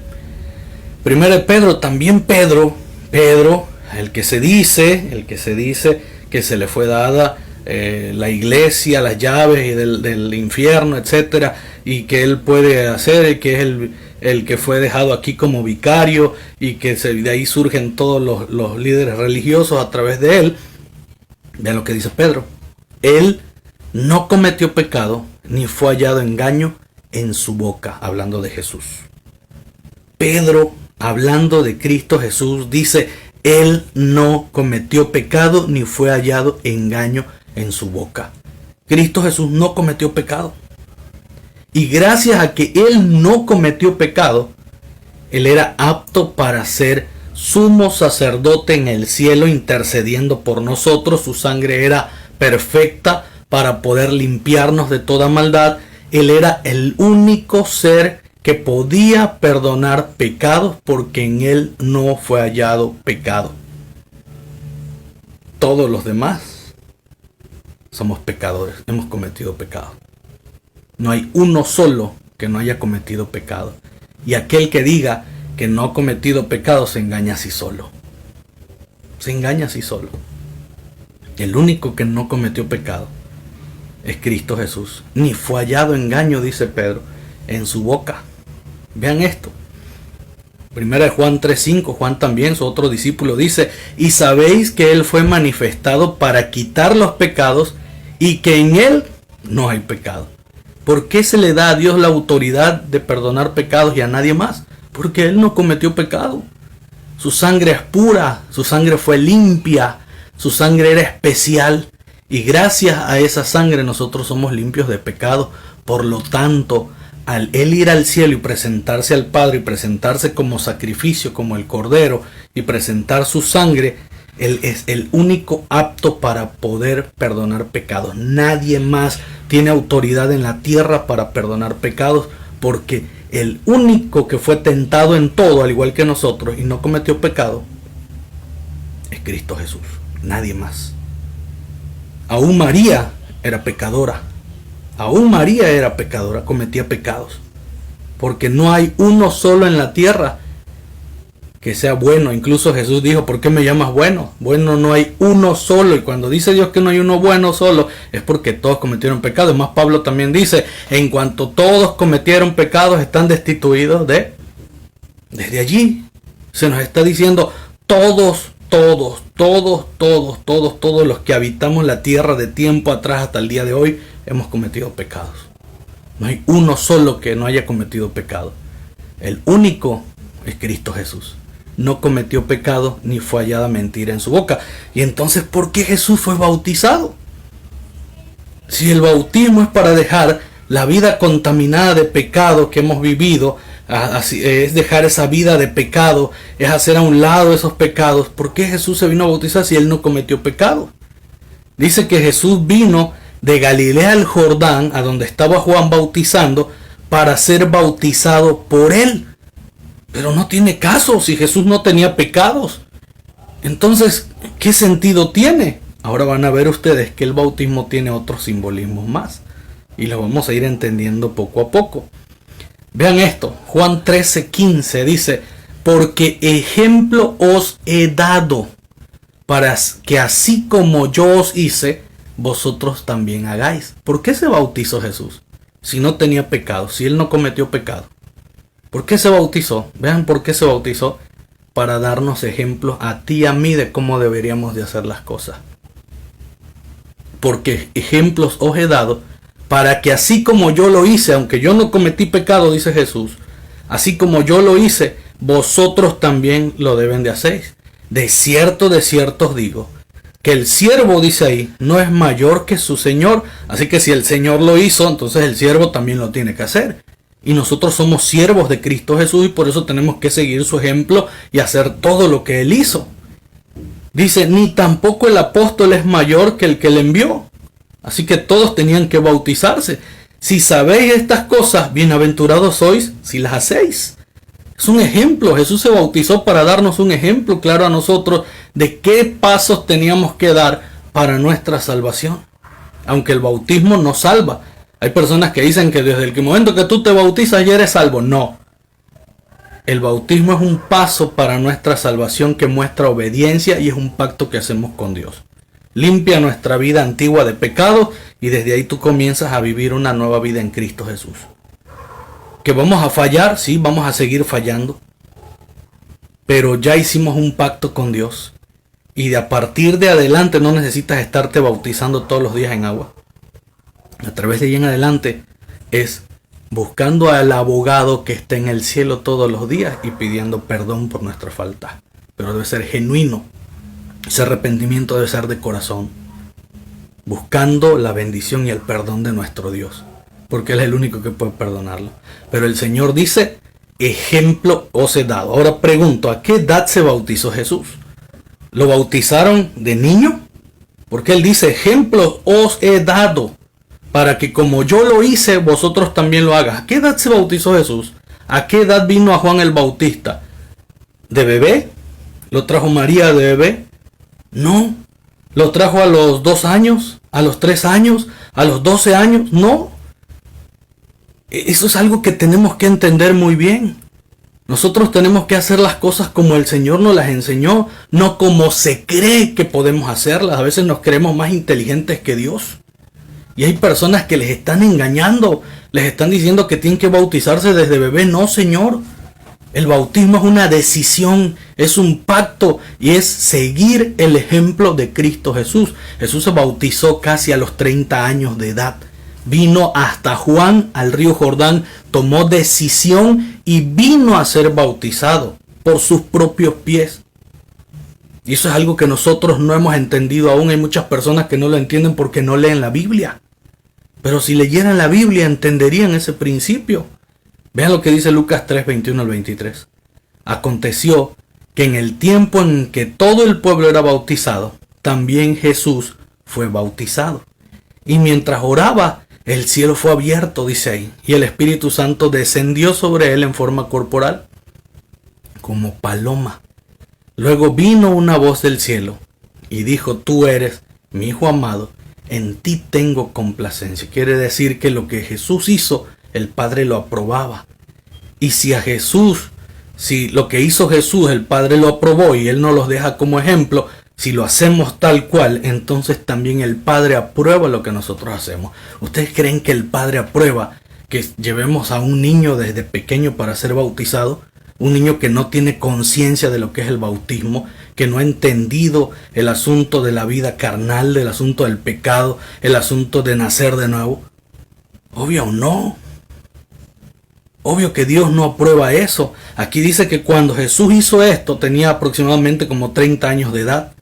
[SPEAKER 1] Primero de Pedro, también Pedro, el que se dice que se le fue dada la iglesia, las llaves y del infierno, etcétera, y que él puede hacer, que es el que fue dejado aquí como vicario y que de ahí surgen todos los líderes religiosos a través de él. Vean lo que dice Pedro. Él no cometió pecado ni fue hallado engaño en su boca, hablando de Jesús. Pedro, hablando de Cristo Jesús, dice, Él no cometió pecado ni fue hallado engaño en su boca. Cristo Jesús no cometió pecado. Y gracias a que Él no cometió pecado, Él era apto para ser sumo sacerdote en el cielo intercediendo por nosotros. Su sangre era perfecta para poder limpiarnos de toda maldad. Él era el único ser que podía perdonar pecados porque en Él no fue hallado pecado. Todos los demás somos pecadores, hemos cometido pecado. No hay uno solo que no haya cometido pecado. Y aquel que diga que no ha cometido pecado se engaña a sí solo. Se engaña a sí solo. El único que no cometió pecado es Cristo Jesús. Ni fue hallado engaño, dice Pedro, en su boca. Vean esto. Primera de Juan 3:5, Juan también, su otro discípulo, dice, y sabéis que Él fue manifestado para quitar los pecados y que en Él no hay pecado. ¿Por qué se le da a Dios la autoridad de perdonar pecados y a nadie más? Porque Él no cometió pecado. Su sangre es pura, su sangre fue limpia, su sangre era especial. Y gracias a esa sangre nosotros somos limpios de pecado. Por lo tanto, al Él ir al cielo y presentarse al Padre y presentarse como sacrificio, como el Cordero, y presentar su sangre, Él es el único apto para poder perdonar pecados. Nadie más tiene autoridad en la tierra para perdonar pecados, porque el único que fue tentado en todo, al igual que nosotros, y no cometió pecado, es Cristo Jesús. Nadie más. Aún María era pecadora. Aún María era pecadora, cometía pecados. Porque no hay uno solo en la tierra que sea bueno. Incluso Jesús dijo, ¿por qué me llamas bueno? Bueno, no hay uno solo. Y cuando dice Dios que no hay uno bueno solo, es porque todos cometieron pecado. Además, Pablo también dice, en cuanto todos cometieron pecados, están destituidos desde allí. Se nos está diciendo, todos los que habitamos la tierra de tiempo atrás hasta el día de hoy, hemos cometido pecados. No hay uno solo que no haya cometido pecado. El único es Cristo Jesús. No cometió pecado ni fue hallada mentira en su boca. Y entonces, ¿por qué Jesús fue bautizado? Si el bautismo es para dejar la vida contaminada de pecado que hemos vivido, es dejar esa vida de pecado, es hacer a un lado esos pecados, ¿por qué Jesús se vino a bautizar si él no cometió pecado? Dice que Jesús vino de Galilea al Jordán, a donde estaba Juan bautizando, para ser bautizado por él. Pero no tiene caso si Jesús no tenía pecados. Entonces, ¿qué sentido tiene? Ahora van a ver ustedes que el bautismo tiene otros simbolismos más. Y lo vamos a ir entendiendo poco a poco. Vean esto, Juan 13:15 dice, porque ejemplo os he dado, para que así como yo os hice, vosotros también hagáis. ¿Por qué se bautizó Jesús? Si no tenía pecado, si él no cometió pecado. ¿Por qué se bautizó? Vean por qué se bautizó. Para darnos ejemplos a ti y a mí de cómo deberíamos de hacer las cosas. Porque ejemplos os he dado, para que así como yo lo hice, aunque yo no cometí pecado, dice Jesús, así como yo lo hice, vosotros también lo deben de hacer. De cierto os digo, que el siervo, dice ahí, no es mayor que su señor. Así que si el Señor lo hizo, entonces el siervo también lo tiene que hacer. Y nosotros somos siervos de Cristo Jesús y por eso tenemos que seguir su ejemplo y hacer todo lo que él hizo. Dice, ni tampoco el apóstol es mayor que el que le envió. Así que todos tenían que bautizarse. Si sabéis estas cosas, bienaventurados sois si las hacéis. Es un ejemplo. Jesús se bautizó para darnos un ejemplo claro a nosotros de qué pasos teníamos que dar para nuestra salvación. Aunque el bautismo no salva. Hay personas que dicen que desde el momento que tú te bautizas ya eres salvo. No. El bautismo es un paso para nuestra salvación que muestra obediencia y es un pacto que hacemos con Dios. Limpia nuestra vida antigua de pecado y desde ahí tú comienzas a vivir una nueva vida en Cristo Jesús. ¿Que vamos a fallar? Sí, vamos a seguir fallando. Pero ya hicimos un pacto con Dios. Y a partir de adelante no necesitas estarte bautizando todos los días en agua. A través de ahí en adelante es buscando al abogado que está en el cielo todos los días y pidiendo perdón por nuestra falta. Pero debe ser genuino. Ese arrepentimiento debe ser de corazón. Buscando la bendición y el perdón de nuestro Dios. Porque Él es el único que puede perdonarlo. Pero el Señor dice, ejemplo os he dado. Ahora pregunto, ¿a qué edad se bautizó Jesús? ¿Lo bautizaron de niño? Porque Él dice, ejemplo os he dado, para que como yo lo hice, vosotros también lo hagas. ¿A qué edad se bautizó Jesús? ¿A qué edad vino a Juan el Bautista? ¿De bebé? ¿Lo trajo María de bebé? No. ¿Lo trajo a los 2 años? ¿A los 3 años? ¿A los 12 años? No. Eso es algo que tenemos que entender muy bien. Nosotros tenemos que hacer las cosas como el Señor nos las enseñó, no como se cree que podemos hacerlas. A veces nos creemos más inteligentes que Dios. Y hay personas que les están engañando, les están diciendo que tienen que bautizarse desde bebé. No, Señor. El bautismo es una decisión, es un pacto y es seguir el ejemplo de Cristo Jesús. Jesús se bautizó casi a los 30 años de edad. Vino hasta Juan al río Jordán, tomó decisión y vino a ser bautizado por sus propios pies. Y eso es algo que nosotros no hemos entendido aún. Hay muchas personas que no lo entienden porque no leen la Biblia. Pero si leyeran la Biblia entenderían ese principio. Vean lo que dice Lucas 3, 21 al 23. Aconteció que en el tiempo en que todo el pueblo era bautizado, también Jesús fue bautizado. Y mientras oraba, el cielo fue abierto, dice ahí, y el Espíritu Santo descendió sobre él en forma corporal, como paloma. Luego vino una voz del cielo y dijo, tú eres mi Hijo amado, en ti tengo complacencia. Quiere decir que lo que Jesús hizo, el Padre lo aprobaba. Y si a Jesús Si lo que hizo Jesús el Padre lo aprobó y Él nos los deja como ejemplo, si lo hacemos tal cual, entonces también el Padre aprueba lo que nosotros hacemos. ¿Ustedes creen que el Padre aprueba que llevemos a un niño desde pequeño para ser bautizado? Un niño que no tiene conciencia de lo que es el bautismo, que no ha entendido el asunto de la vida carnal, del asunto del pecado, el asunto de nacer de nuevo. Obvio no. Obvio que Dios no aprueba eso. Aquí dice que cuando Jesús hizo esto tenía aproximadamente como 30 años de edad.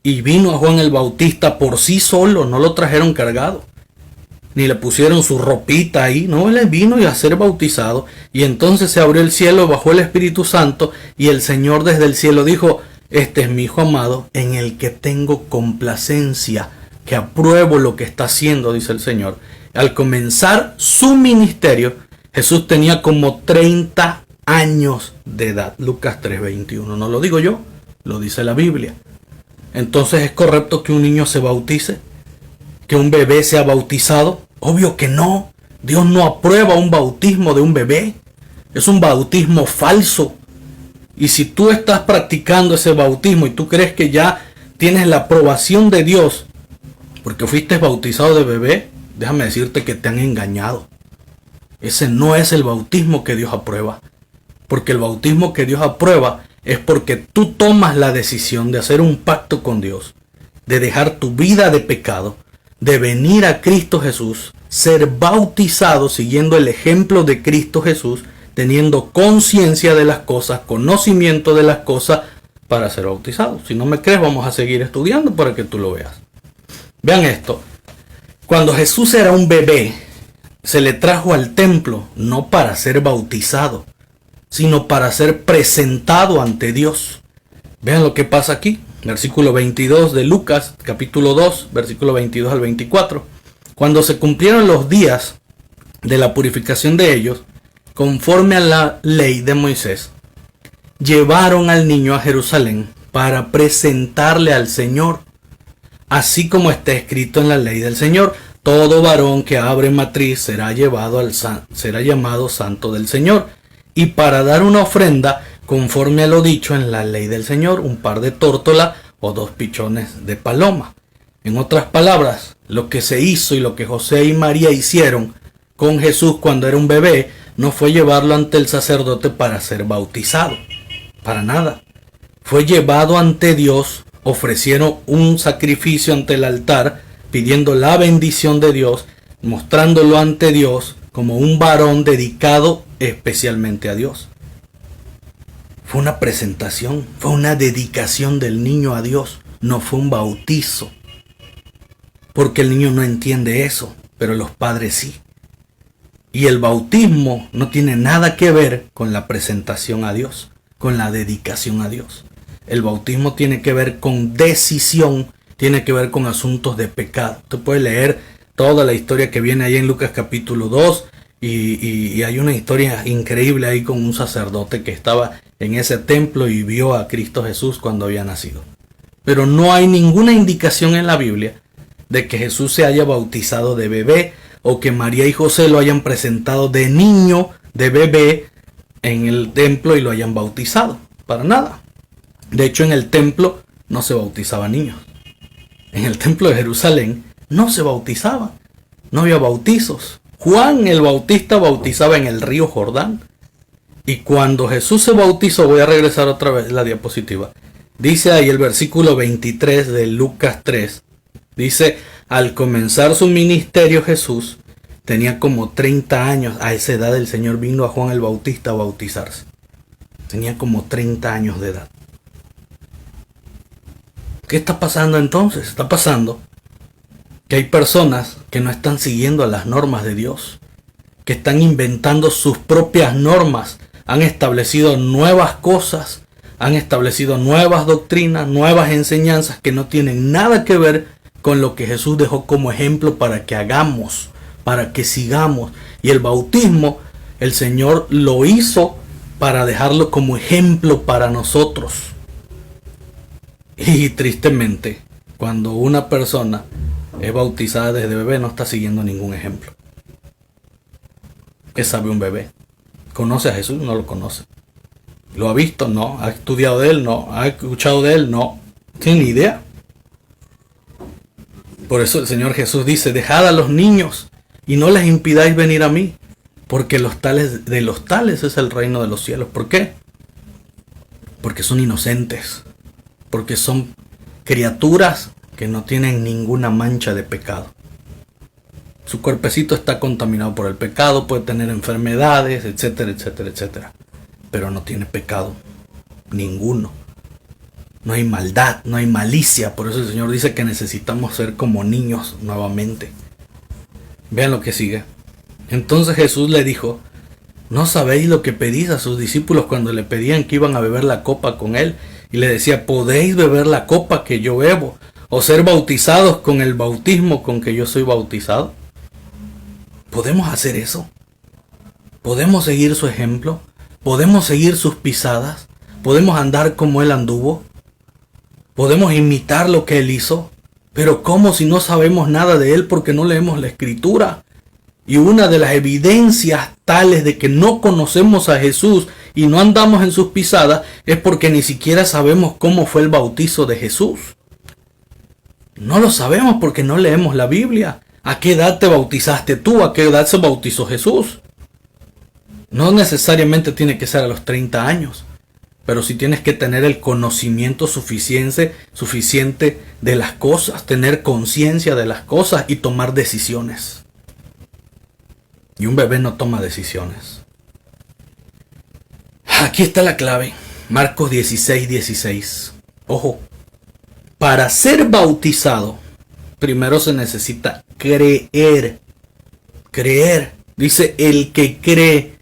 [SPEAKER 1] Y vino a Juan el Bautista por sí solo, no lo trajeron cargado. Ni le pusieron su ropita ahí, no, él vino a ser bautizado. Y entonces se abrió el cielo, bajó el Espíritu Santo y el Señor desde el cielo dijo: este es mi Hijo amado en el que tengo complacencia, que apruebo lo que está haciendo, dice el Señor. Al comenzar su ministerio, Jesús tenía como 30 años de edad. Lucas 3:21, no lo digo yo, lo dice la Biblia. Entonces, ¿es correcto que un niño se bautice? ¿Que un bebé sea bautizado? Obvio que no. Dios no aprueba un bautismo de un bebé. Es un bautismo falso. Y si tú estás practicando ese bautismo y tú crees que ya tienes la aprobación de Dios porque fuiste bautizado de bebé, déjame decirte que te han engañado. Ese no es el bautismo que Dios aprueba. Porque el bautismo que Dios aprueba es porque tú tomas la decisión de hacer un pacto con Dios, de dejar tu vida de pecado, de venir a Cristo Jesús, ser bautizado siguiendo el ejemplo de Cristo Jesús, teniendo conciencia de las cosas, conocimiento de las cosas para ser bautizado. Si no me crees, vamos a seguir estudiando para que tú lo veas. Vean esto. Cuando Jesús era un bebé, se le trajo al templo no para ser bautizado, sino para ser presentado ante Dios. Vean lo que pasa aquí. Versículo 22 de Lucas, capítulo 2, versículo 22 al 24. Cuando se cumplieron los días de la purificación de ellos, conforme a la ley de Moisés, llevaron al niño a Jerusalén para presentarle al Señor, así como está escrito en la ley del Señor: todo varón que abre matriz será llamado santo del Señor. Y para dar una ofrenda, conforme a lo dicho en la ley del Señor, un par de tórtolas o 2 pichones de paloma. En otras palabras, lo que se hizo y lo que José y María hicieron con Jesús cuando era un bebé, no fue llevarlo ante el sacerdote para ser bautizado. Para nada. Fue llevado ante Dios, ofrecieron un sacrificio ante el altar, pidiendo la bendición de Dios, mostrándolo ante Dios como un varón dedicado especialmente a Dios. Fue una presentación, fue una dedicación del niño a Dios, no fue un bautizo. Porque el niño no entiende eso, pero los padres sí. Y el bautismo no tiene nada que ver con la presentación a Dios, con la dedicación a Dios. El bautismo tiene que ver con decisión, tiene que ver con asuntos de pecado. Usted puede leer toda la historia que viene ahí en Lucas capítulo 2 y hay una historia increíble ahí con un sacerdote que estaba en ese templo y vio a Cristo Jesús cuando había nacido. Pero no hay ninguna indicación en la Biblia de que Jesús se haya bautizado de bebé o que María y José lo hayan presentado de niño, de bebé, en el templo y lo hayan bautizado. Para nada. De hecho, en el templo no se bautizaban niños. En el templo de Jerusalén no se bautizaba. No había bautizos. Juan el Bautista bautizaba en el río Jordán. Y cuando Jesús se bautizó, voy a regresar otra vez la diapositiva. Dice ahí el versículo 23 de Lucas 3. Dice: al comenzar su ministerio Jesús tenía como 30 años. A esa edad el Señor vino a Juan el Bautista a bautizarse. Tenía como 30 años de edad. ¿Qué está pasando entonces? Está pasando que hay personas que no están siguiendo a las normas de Dios, que están inventando sus propias normas, han establecido nuevas cosas, han establecido nuevas doctrinas, nuevas enseñanzas que no tienen nada que ver con lo que Jesús dejó como ejemplo para que hagamos, para que sigamos. Y el bautismo, el Señor lo hizo para dejarlo como ejemplo para nosotros. Y tristemente, cuando una persona es bautizada desde bebé, no está siguiendo ningún ejemplo. ¿Qué sabe un bebé? ¿Conoce a Jesús? No lo conoce. ¿Lo ha visto? No. ¿Ha estudiado de él? No. ¿Ha escuchado de él? No. ¿Tiene ni idea? Por eso el Señor Jesús dice, dejad a los niños y no les impidáis venir a mí, porque de los tales es el reino de los cielos. ¿Por qué? Porque son inocentes, porque son criaturas que no tienen ninguna mancha de pecado. Su cuerpecito está contaminado por el pecado, puede tener enfermedades, etcétera, etcétera, etcétera, pero no tiene pecado ninguno. No hay maldad, no hay malicia. Por eso el Señor dice que necesitamos ser como niños nuevamente. Vean lo que sigue. Entonces Jesús le dijo, ¿no sabéis lo que pedís a sus discípulos cuando le pedían que iban a beber la copa con él? Y le decía, ¿podéis beber la copa que yo bebo? ¿O ser bautizados con el bautismo con que yo soy bautizado? ¿Podemos hacer eso? ¿Podemos seguir su ejemplo? ¿Podemos seguir sus pisadas? ¿Podemos andar como él anduvo? ¿Podemos imitar lo que él hizo? Pero ¿cómo si no sabemos nada de él porque no leemos la Escritura? Y una de las evidencias tales de que no conocemos a Jesús y no andamos en sus pisadas es porque ni siquiera sabemos cómo fue el bautizo de Jesús. No lo sabemos porque no leemos la Biblia. ¿A qué edad te bautizaste tú? ¿A qué edad se bautizó Jesús? No necesariamente tiene que ser a los 30 años. Pero sí tienes que tener el conocimiento suficiente de las cosas, tener conciencia de las cosas y tomar decisiones. Y un bebé no toma decisiones. Aquí está la clave. Marcos 16:16. Ojo. Para ser bautizado, primero se necesita creer. Creer. Dice, el que cree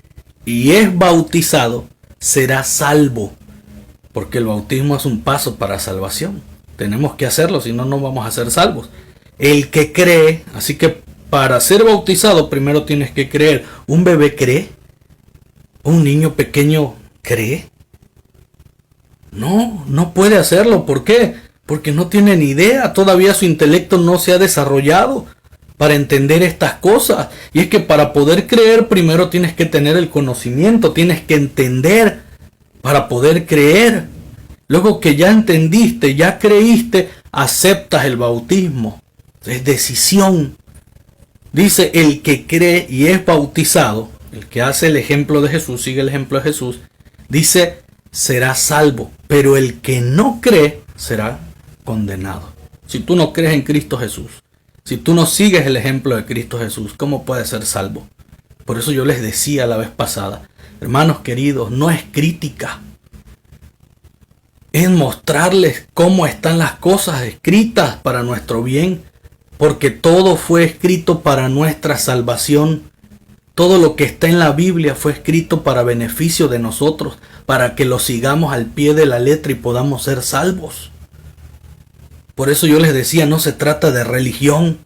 [SPEAKER 1] y es bautizado será salvo, porque el bautismo es un paso para salvación. Tenemos que hacerlo, si no, no vamos a ser salvos. El que cree, así que para ser bautizado primero tienes que creer. ¿Un bebé cree? ¿Un niño pequeño cree? No puede hacerlo. ¿Por qué? Porque no tiene ni idea, todavía su intelecto no se ha desarrollado para entender estas cosas. Y es que para poder creer primero tienes que tener el conocimiento, tienes que entender para poder creer. Luego que ya entendiste, ya creíste, aceptas el bautismo. Es decisión. Dice, el que cree y es bautizado, el que hace el ejemplo de Jesús, sigue el ejemplo de Jesús, dice, será salvo. Pero el que no cree será condenado. Si tú no crees en Cristo Jesús, si tú no sigues el ejemplo de Cristo Jesús, ¿cómo puedes ser salvo? Por eso yo les decía la vez pasada, hermanos queridos, no es crítica. Es mostrarles cómo están las cosas escritas para nuestro bien. Porque todo fue escrito para nuestra salvación. Todo lo que está en la Biblia fue escrito para beneficio de nosotros. Para que lo sigamos al pie de la letra y podamos ser salvos. Por eso yo les decía, no se trata de religión,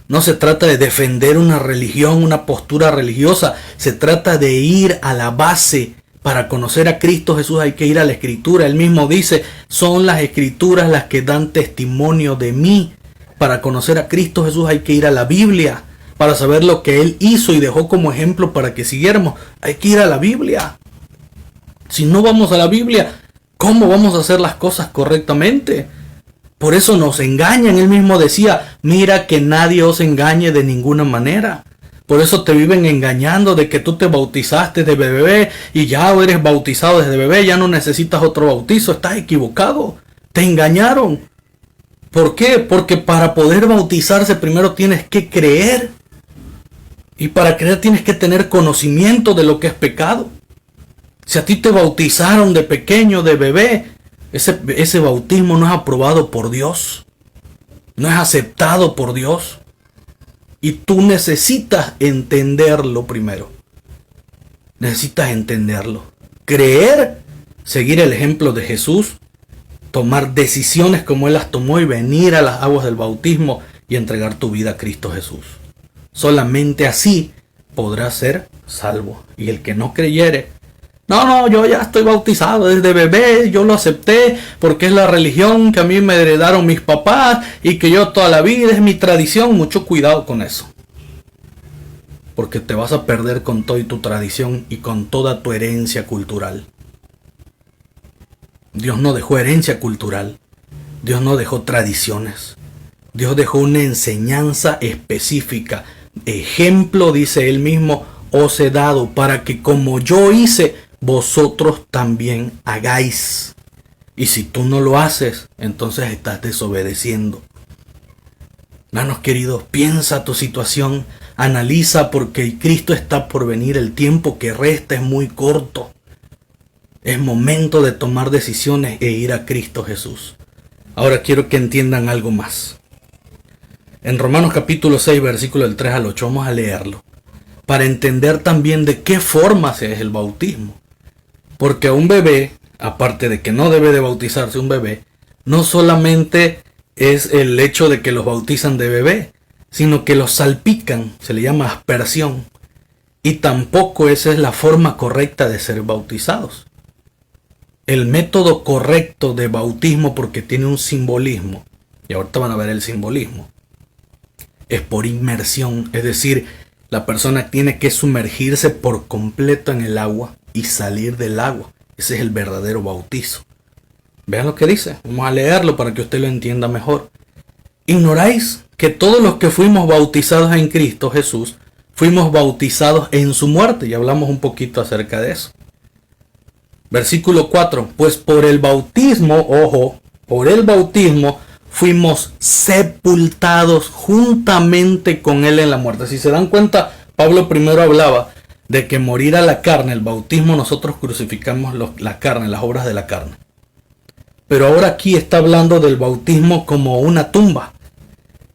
[SPEAKER 1] no se trata de defender una religión, una postura religiosa, se trata de ir a la base. Para conocer a Cristo Jesús hay que ir a la Escritura. Él mismo dice, son las Escrituras las que dan testimonio de mí. Para conocer a Cristo Jesús hay que ir a la Biblia. Para saber lo que Él hizo y dejó como ejemplo para que siguiéramos, hay que ir a la Biblia. Si no vamos a la Biblia, ¿cómo vamos a hacer las cosas correctamente? Por eso nos engañan. Él mismo decía, mira que nadie os engañe de ninguna manera. Por eso te viven engañando de que tú te bautizaste de bebé y ya eres bautizado desde bebé, ya no necesitas otro bautizo. Estás equivocado. Te engañaron. ¿Por qué? Porque para poder bautizarse primero tienes que creer. Y para creer tienes que tener conocimiento de lo que es pecado. Si a ti te bautizaron de pequeño, de bebé, ese bautismo no es aprobado por Dios. No es aceptado por Dios. Y tú necesitas entenderlo primero. Necesitas entenderlo. Creer, seguir el ejemplo de Jesús, tomar decisiones como Él las tomó y venir a las aguas del bautismo y entregar tu vida a Cristo Jesús. Solamente así podrás ser salvo. Y el que no creyere, no, yo ya estoy bautizado desde bebé, yo lo acepté porque es la religión que a mí me heredaron mis papás y que yo toda la vida es mi tradición. Mucho cuidado con eso. Porque te vas a perder con toda tu tradición y con toda tu herencia cultural. Dios no dejó herencia cultural. Dios no dejó tradiciones. Dios dejó una enseñanza específica. Ejemplo, dice él mismo, os he dado para que como yo hice, vosotros también hagáis. Y si tú no lo haces, entonces estás desobedeciendo. Hermanos queridos, piensa tu situación, analiza porque Cristo está por venir, el tiempo que resta es muy corto. Es momento de tomar decisiones e ir a Cristo Jesús. Ahora quiero que entiendan algo más. En Romanos capítulo 6, versículo del 3 al 8, vamos a leerlo, para entender también de qué forma se es el bautismo. Porque a un bebé, aparte de que no debe de bautizarse un bebé, no solamente es el hecho de que los bautizan de bebé, sino que los salpican, se le llama aspersión, y tampoco esa es la forma correcta de ser bautizados. El método correcto de bautismo, porque tiene un simbolismo, y ahorita van a ver el simbolismo, es por inmersión, es decir, la persona tiene que sumergirse por completo en el agua y salir del agua. Ese es el verdadero bautizo. Vean lo que dice, vamos a leerlo para que usted lo entienda mejor. ¿Ignoráis que todos los que fuimos bautizados en Cristo Jesús, fuimos bautizados en su muerte? Y hablamos un poquito acerca de eso. Versículo 4, pues por el bautismo, ojo, por el bautismo fuimos sepultados juntamente con él en la muerte. Si se dan cuenta, Pablo primero hablaba de que morir a la carne, el bautismo, nosotros crucificamos la carne, las obras de la carne. Pero ahora aquí está hablando del bautismo como una tumba.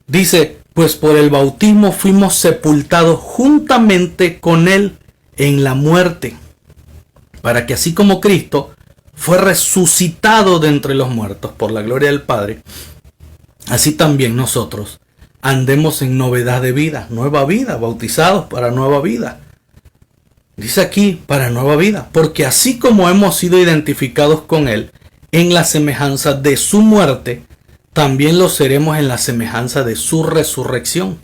[SPEAKER 1] Dice, pues por el bautismo fuimos sepultados juntamente con él en la muerte, para que así como Cristo fue resucitado de entre los muertos por la gloria del Padre, así también nosotros andemos en novedad de vida, nueva vida, bautizados para nueva vida. Dice aquí, para nueva vida, porque así como hemos sido identificados con él en la semejanza de su muerte, también lo seremos en la semejanza de su resurrección.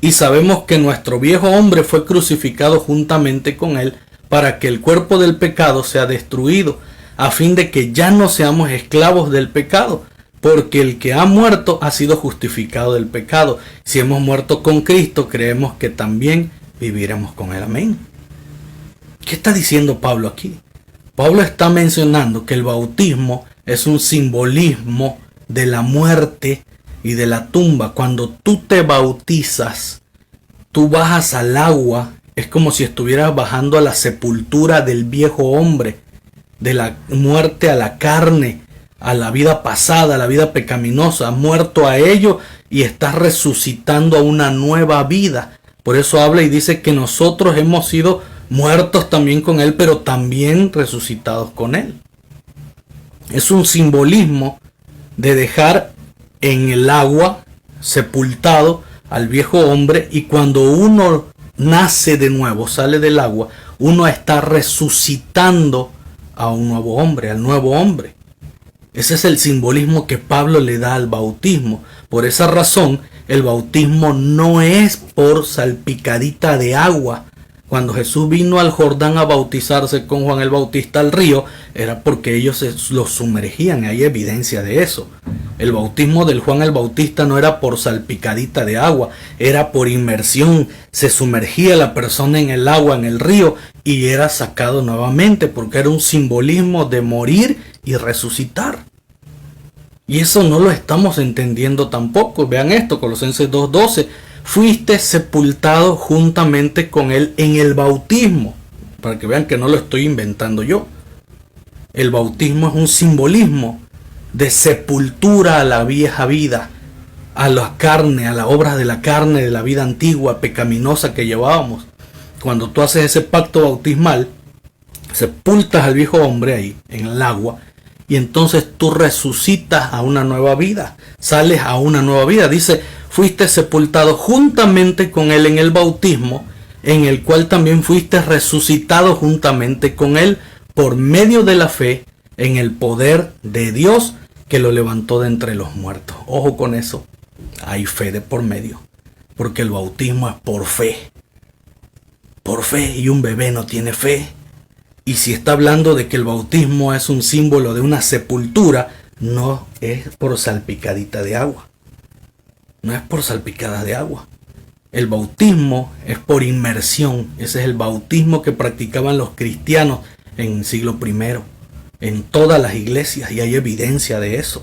[SPEAKER 1] Y sabemos que nuestro viejo hombre fue crucificado juntamente con él para que el cuerpo del pecado sea destruido, a fin de que ya no seamos esclavos del pecado, porque el que ha muerto ha sido justificado del pecado. Si hemos muerto con Cristo, creemos que también viviremos con él. Amén. ¿Qué está diciendo Pablo aquí? Pablo está mencionando que el bautismo es un simbolismo de la muerte y de la tumba. Cuando tú te bautizas, tú bajas al agua, es como si estuvieras bajando a la sepultura del viejo hombre, de la muerte a la carne, a la vida pasada, a la vida pecaminosa. Has muerto a ello y estás resucitando a una nueva vida. Por eso habla y dice que nosotros hemos sido muertos también con él, pero también resucitados con él. Es un simbolismo de dejar en el agua sepultado al viejo hombre, y cuando uno nace de nuevo, sale del agua, uno está resucitando a un nuevo hombre, al nuevo hombre. Ese es el simbolismo que Pablo le da al bautismo. Por esa razón, el bautismo no es por salpicadita de agua. Cuando Jesús vino al Jordán a bautizarse con Juan el Bautista al río, era porque ellos los sumergían. Hay evidencia de eso. El bautismo del Juan el Bautista no era por salpicadita de agua, era por inmersión. Se sumergía la persona en el agua, en el río, y era sacado nuevamente, porque era un simbolismo de morir y resucitar. Y eso no lo estamos entendiendo tampoco. Vean esto, Colosenses 2:12. Fuiste sepultado juntamente con él en el bautismo. Para que vean que no lo estoy inventando yo. El bautismo es un simbolismo de sepultura a la vieja vida, a la carne, a las obras de la carne, de la vida antigua, pecaminosa que llevábamos. Cuando tú haces ese pacto bautismal, sepultas al viejo hombre ahí, en el agua, y entonces tú resucitas a una nueva vida, sales a una nueva vida. Dice, fuiste sepultado juntamente con él en el bautismo, en el cual también fuiste resucitado juntamente con él por medio de la fe en el poder de Dios que lo levantó de entre los muertos. Ojo con eso, hay fe de por medio, porque el bautismo es por fe, y un bebé no tiene fe. Y si está hablando de que el bautismo es un símbolo de una sepultura, no es por salpicadita de agua. No es por salpicadas de agua. El bautismo es por inmersión. Ese es el bautismo que practicaban los cristianos en el siglo I, en todas las iglesias, y hay evidencia de eso.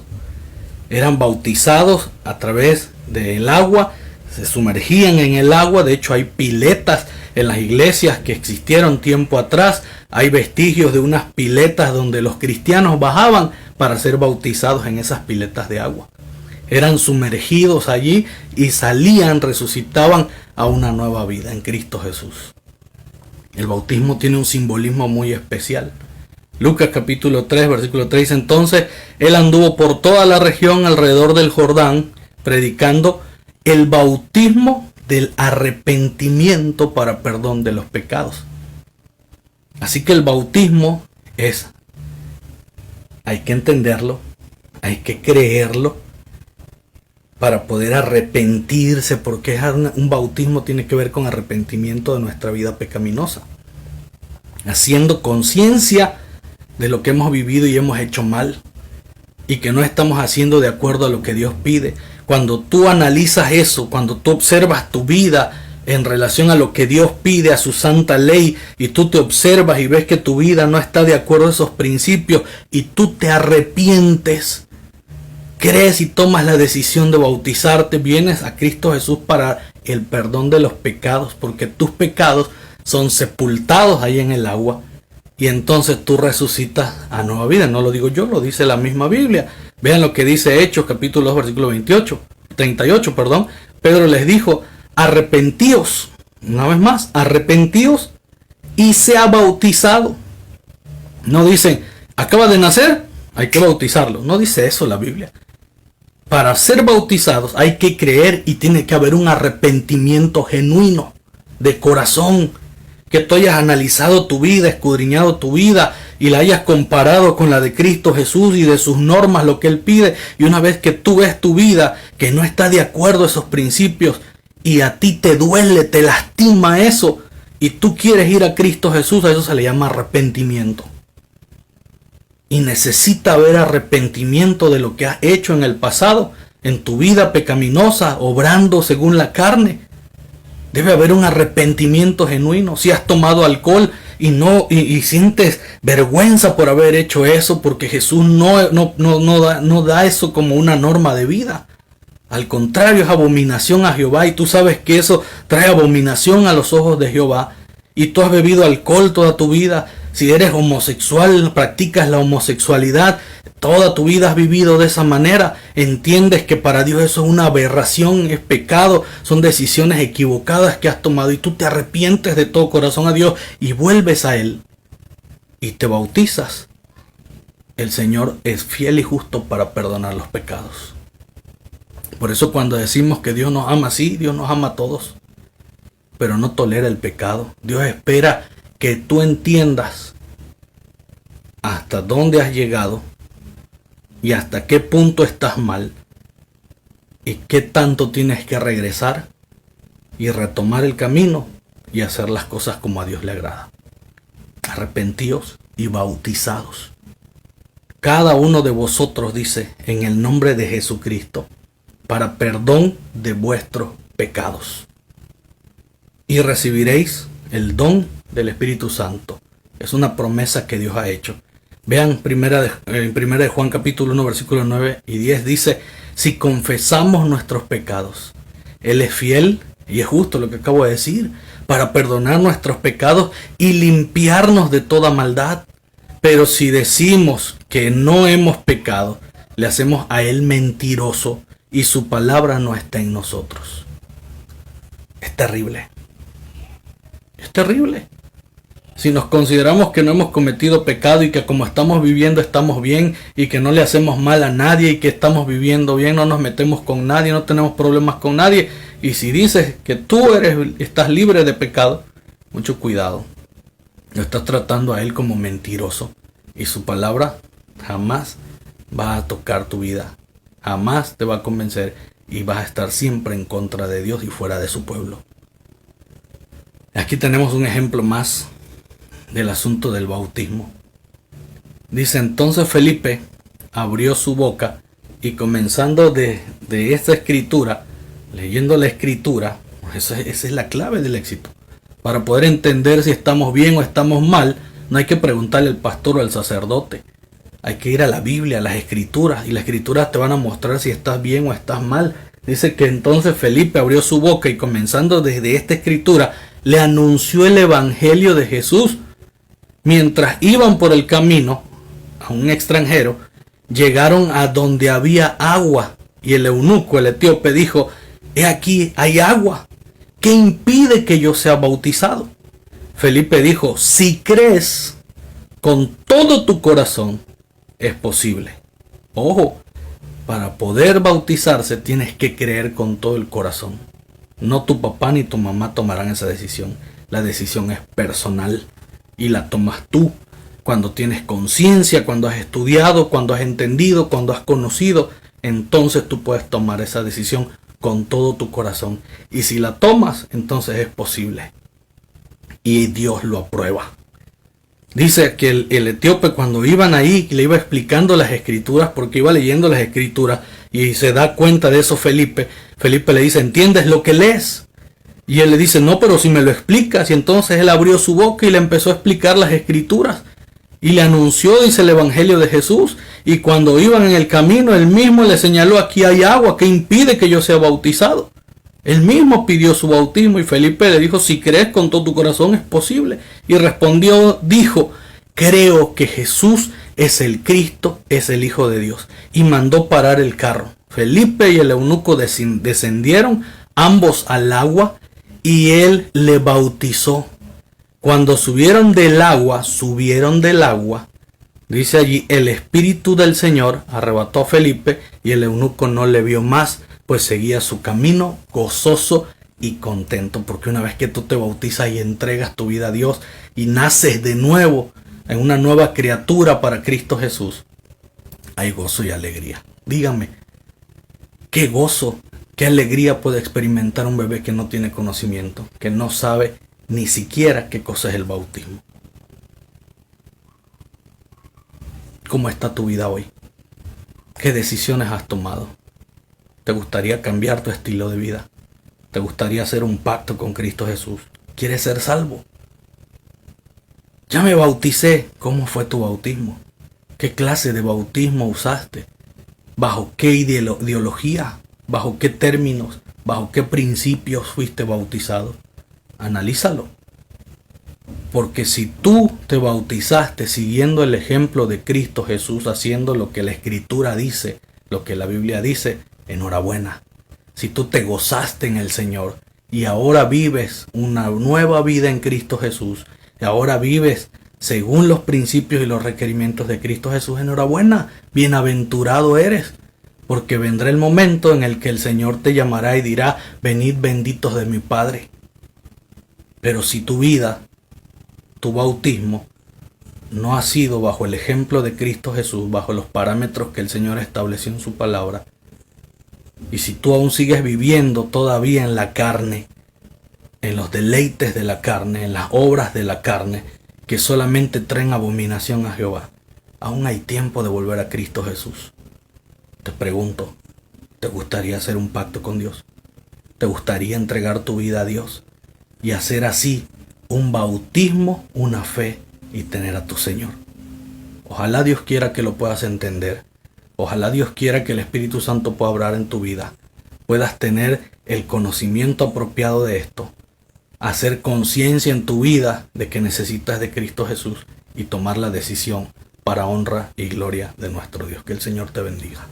[SPEAKER 1] Eran bautizados a través del agua, se sumergían en el agua. De hecho, hay piletas en las iglesias que existieron tiempo atrás. Hay vestigios de unas piletas donde los cristianos bajaban para ser bautizados en esas piletas de agua. Eran sumergidos allí y salían, resucitaban a una nueva vida en Cristo Jesús. El bautismo tiene un simbolismo muy especial. Lucas capítulo 3, versículo 3 dice: entonces él anduvo por toda la región alrededor del Jordán, predicando el bautismo del arrepentimiento para perdón de los pecados. Así que el bautismo hay que entenderlo, hay que creerlo para poder arrepentirse, porque un bautismo tiene que ver con arrepentimiento de nuestra vida pecaminosa, haciendo conciencia de lo que hemos vivido y hemos hecho mal, y que no estamos haciendo de acuerdo a lo que Dios pide. Cuando tú analizas eso, cuando tú observas tu vida en relación a lo que Dios pide, a su santa ley, y tú te observas y ves que tu vida no está de acuerdo a esos principios, y tú te arrepientes, crees y tomas la decisión de bautizarte, vienes a Cristo Jesús para el perdón de los pecados, porque tus pecados son sepultados ahí en el agua, y entonces tú resucitas a nueva vida. No lo digo yo, lo dice la misma Biblia. Vean lo que dice Hechos capítulo 2 versículo 38. Pedro les dijo: arrepentíos, una vez más, arrepentíos y sea bautizado. No dice, acaba de nacer, hay que bautizarlo. No dice eso la Biblia. Para ser bautizados hay que creer y tiene que haber un arrepentimiento genuino, de corazón, que tú hayas analizado tu vida, escudriñado tu vida y la hayas comparado con la de Cristo Jesús y de sus normas, lo que Él pide. Y una vez que tú ves tu vida que no está de acuerdo a esos principios y a ti te duele, te lastima eso, y tú quieres ir a Cristo Jesús, a eso se le llama arrepentimiento. Y necesita haber arrepentimiento de lo que has hecho en el pasado, en tu vida pecaminosa, obrando según la carne. Debe haber un arrepentimiento genuino. Si has tomado alcohol y sientes vergüenza por haber hecho eso, porque Jesús no da eso como una norma de vida. Al contrario, es abominación a Jehová, y tú sabes que eso trae abominación a los ojos de Jehová. Y tú has bebido alcohol toda tu vida. Si eres homosexual, practicas la homosexualidad, toda tu vida has vivido de esa manera, entiendes que para Dios eso es una aberración, es pecado, son decisiones equivocadas que has tomado, y tú te arrepientes de todo corazón a Dios y vuelves a Él y te bautizas. El Señor es fiel y justo para perdonar los pecados. Por eso cuando decimos que Dios nos ama, sí, Dios nos ama a todos, pero no tolera el pecado. Dios espera que tú entiendas hasta dónde has llegado y hasta qué punto estás mal y qué tanto tienes que regresar y retomar el camino y hacer las cosas como a Dios le agrada. Arrepentíos y bautizados, cada uno de vosotros, dice, en el nombre de Jesucristo, para perdón de vuestros pecados, y recibiréis el don del Espíritu Santo. Es una promesa que Dios ha hecho. Vean primera de Juan capítulo 1 versículos 9 y 10, dice: si confesamos nuestros pecados, Él es fiel y es justo, lo que acabo de decir, para perdonar nuestros pecados y limpiarnos de toda maldad. Pero si decimos que no hemos pecado, le hacemos a Él mentiroso y su palabra no está en nosotros. Es terrible. Es terrible. Si nos consideramos que no hemos cometido pecado y que como estamos viviendo estamos bien y que no le hacemos mal a nadie y que estamos viviendo bien, no nos metemos con nadie, no tenemos problemas con nadie, y si dices que tú estás libre de pecado, mucho cuidado. Lo estás tratando a Él como mentiroso y su palabra jamás va a tocar tu vida, jamás te va a convencer y vas a estar siempre en contra de Dios y fuera de su pueblo. Aquí tenemos un ejemplo más del asunto del bautismo. Dice, entonces Felipe abrió su boca y comenzando de esta escritura, leyendo la escritura, esa es la clave del éxito. Para poder entender si estamos bien o estamos mal, no hay que preguntarle al pastor o al sacerdote. Hay que ir a la Biblia, a las escrituras, y las escrituras te van a mostrar si estás bien o estás mal. Dice que entonces Felipe abrió su boca y comenzando desde esta escritura, le anunció el evangelio de Jesús. Mientras iban por el camino a un extranjero, llegaron a donde había agua, y el eunuco, el etíope, dijo, he aquí, hay agua. ¿Qué impide que yo sea bautizado? Felipe dijo, si crees con todo tu corazón, es posible. Ojo, para poder bautizarse tienes que creer con todo el corazón. No tu papá ni tu mamá tomarán esa decisión. La decisión es personal y la tomas tú cuando tienes conciencia, cuando has estudiado, cuando has entendido, cuando has conocido. Entonces tú puedes tomar esa decisión con todo tu corazón. Y si la tomas, entonces es posible. Y Dios lo aprueba. Dice que el etíope cuando iban ahí, le iba explicando las escrituras, porque iba leyendo las escrituras, y se da cuenta de eso Felipe. Felipe le dice, ¿entiendes lo que lees? Y él le dice, no, pero si me lo explicas. Y entonces él abrió su boca y le empezó a explicar las escrituras. Y le anunció, dice, el evangelio de Jesús. Y cuando iban en el camino, él mismo le señaló, aquí hay agua, ¿qué impide que yo sea bautizado? Él mismo pidió su bautismo y Felipe le dijo, si crees con todo tu corazón es posible. Y respondió, dijo, creo que Jesús es el Cristo, es el Hijo de Dios. Y mandó parar el carro. Felipe y el eunuco descendieron ambos al agua y él le bautizó. Cuando subieron del agua, dice allí, el Espíritu del Señor arrebató a Felipe y el eunuco no le vio más, pues seguía su camino gozoso y contento. Porque una vez que tú te bautizas y entregas tu vida a Dios y naces de nuevo en una nueva criatura para Cristo Jesús, hay gozo y alegría. Dígame, ¿qué gozo, qué alegría puede experimentar un bebé que no tiene conocimiento, que no sabe ni siquiera qué cosa es el bautismo? ¿Cómo está tu vida hoy? ¿Qué decisiones has tomado? ¿Te gustaría cambiar tu estilo de vida? ¿Te gustaría hacer un pacto con Cristo Jesús? ¿Quieres ser salvo? Ya me bauticé. ¿Cómo fue tu bautismo? ¿Qué clase de bautismo usaste? ¿Bajo qué ideología? ¿Bajo qué términos? ¿Bajo qué principios fuiste bautizado? Analízalo. Porque si tú te bautizaste siguiendo el ejemplo de Cristo Jesús, haciendo lo que la Escritura dice, lo que la Biblia dice, enhorabuena. Si tú te gozaste en el Señor y ahora vives una nueva vida en Cristo Jesús, y ahora vives según los principios y los requerimientos de Cristo Jesús, enhorabuena, bienaventurado eres. Porque vendrá el momento en el que el Señor te llamará y dirá, venid benditos de mi Padre. Pero si tu vida, tu bautismo, no ha sido bajo el ejemplo de Cristo Jesús, bajo los parámetros que el Señor estableció en su palabra, y si tú aún sigues viviendo todavía en la carne, en los deleites de la carne, en las obras de la carne, que solamente traen abominación a Jehová, aún hay tiempo de volver a Cristo Jesús. Te pregunto, ¿te gustaría hacer un pacto con Dios? ¿Te gustaría entregar tu vida a Dios y hacer así un bautismo, una fe y tener a tu Señor? Ojalá Dios quiera que lo puedas entender. Ojalá Dios quiera que el Espíritu Santo pueda obrar en tu vida. Puedas tener el conocimiento apropiado de esto. Hacer conciencia en tu vida de que necesitas de Cristo Jesús y tomar la decisión para honra y gloria de nuestro Dios. Que el Señor te bendiga.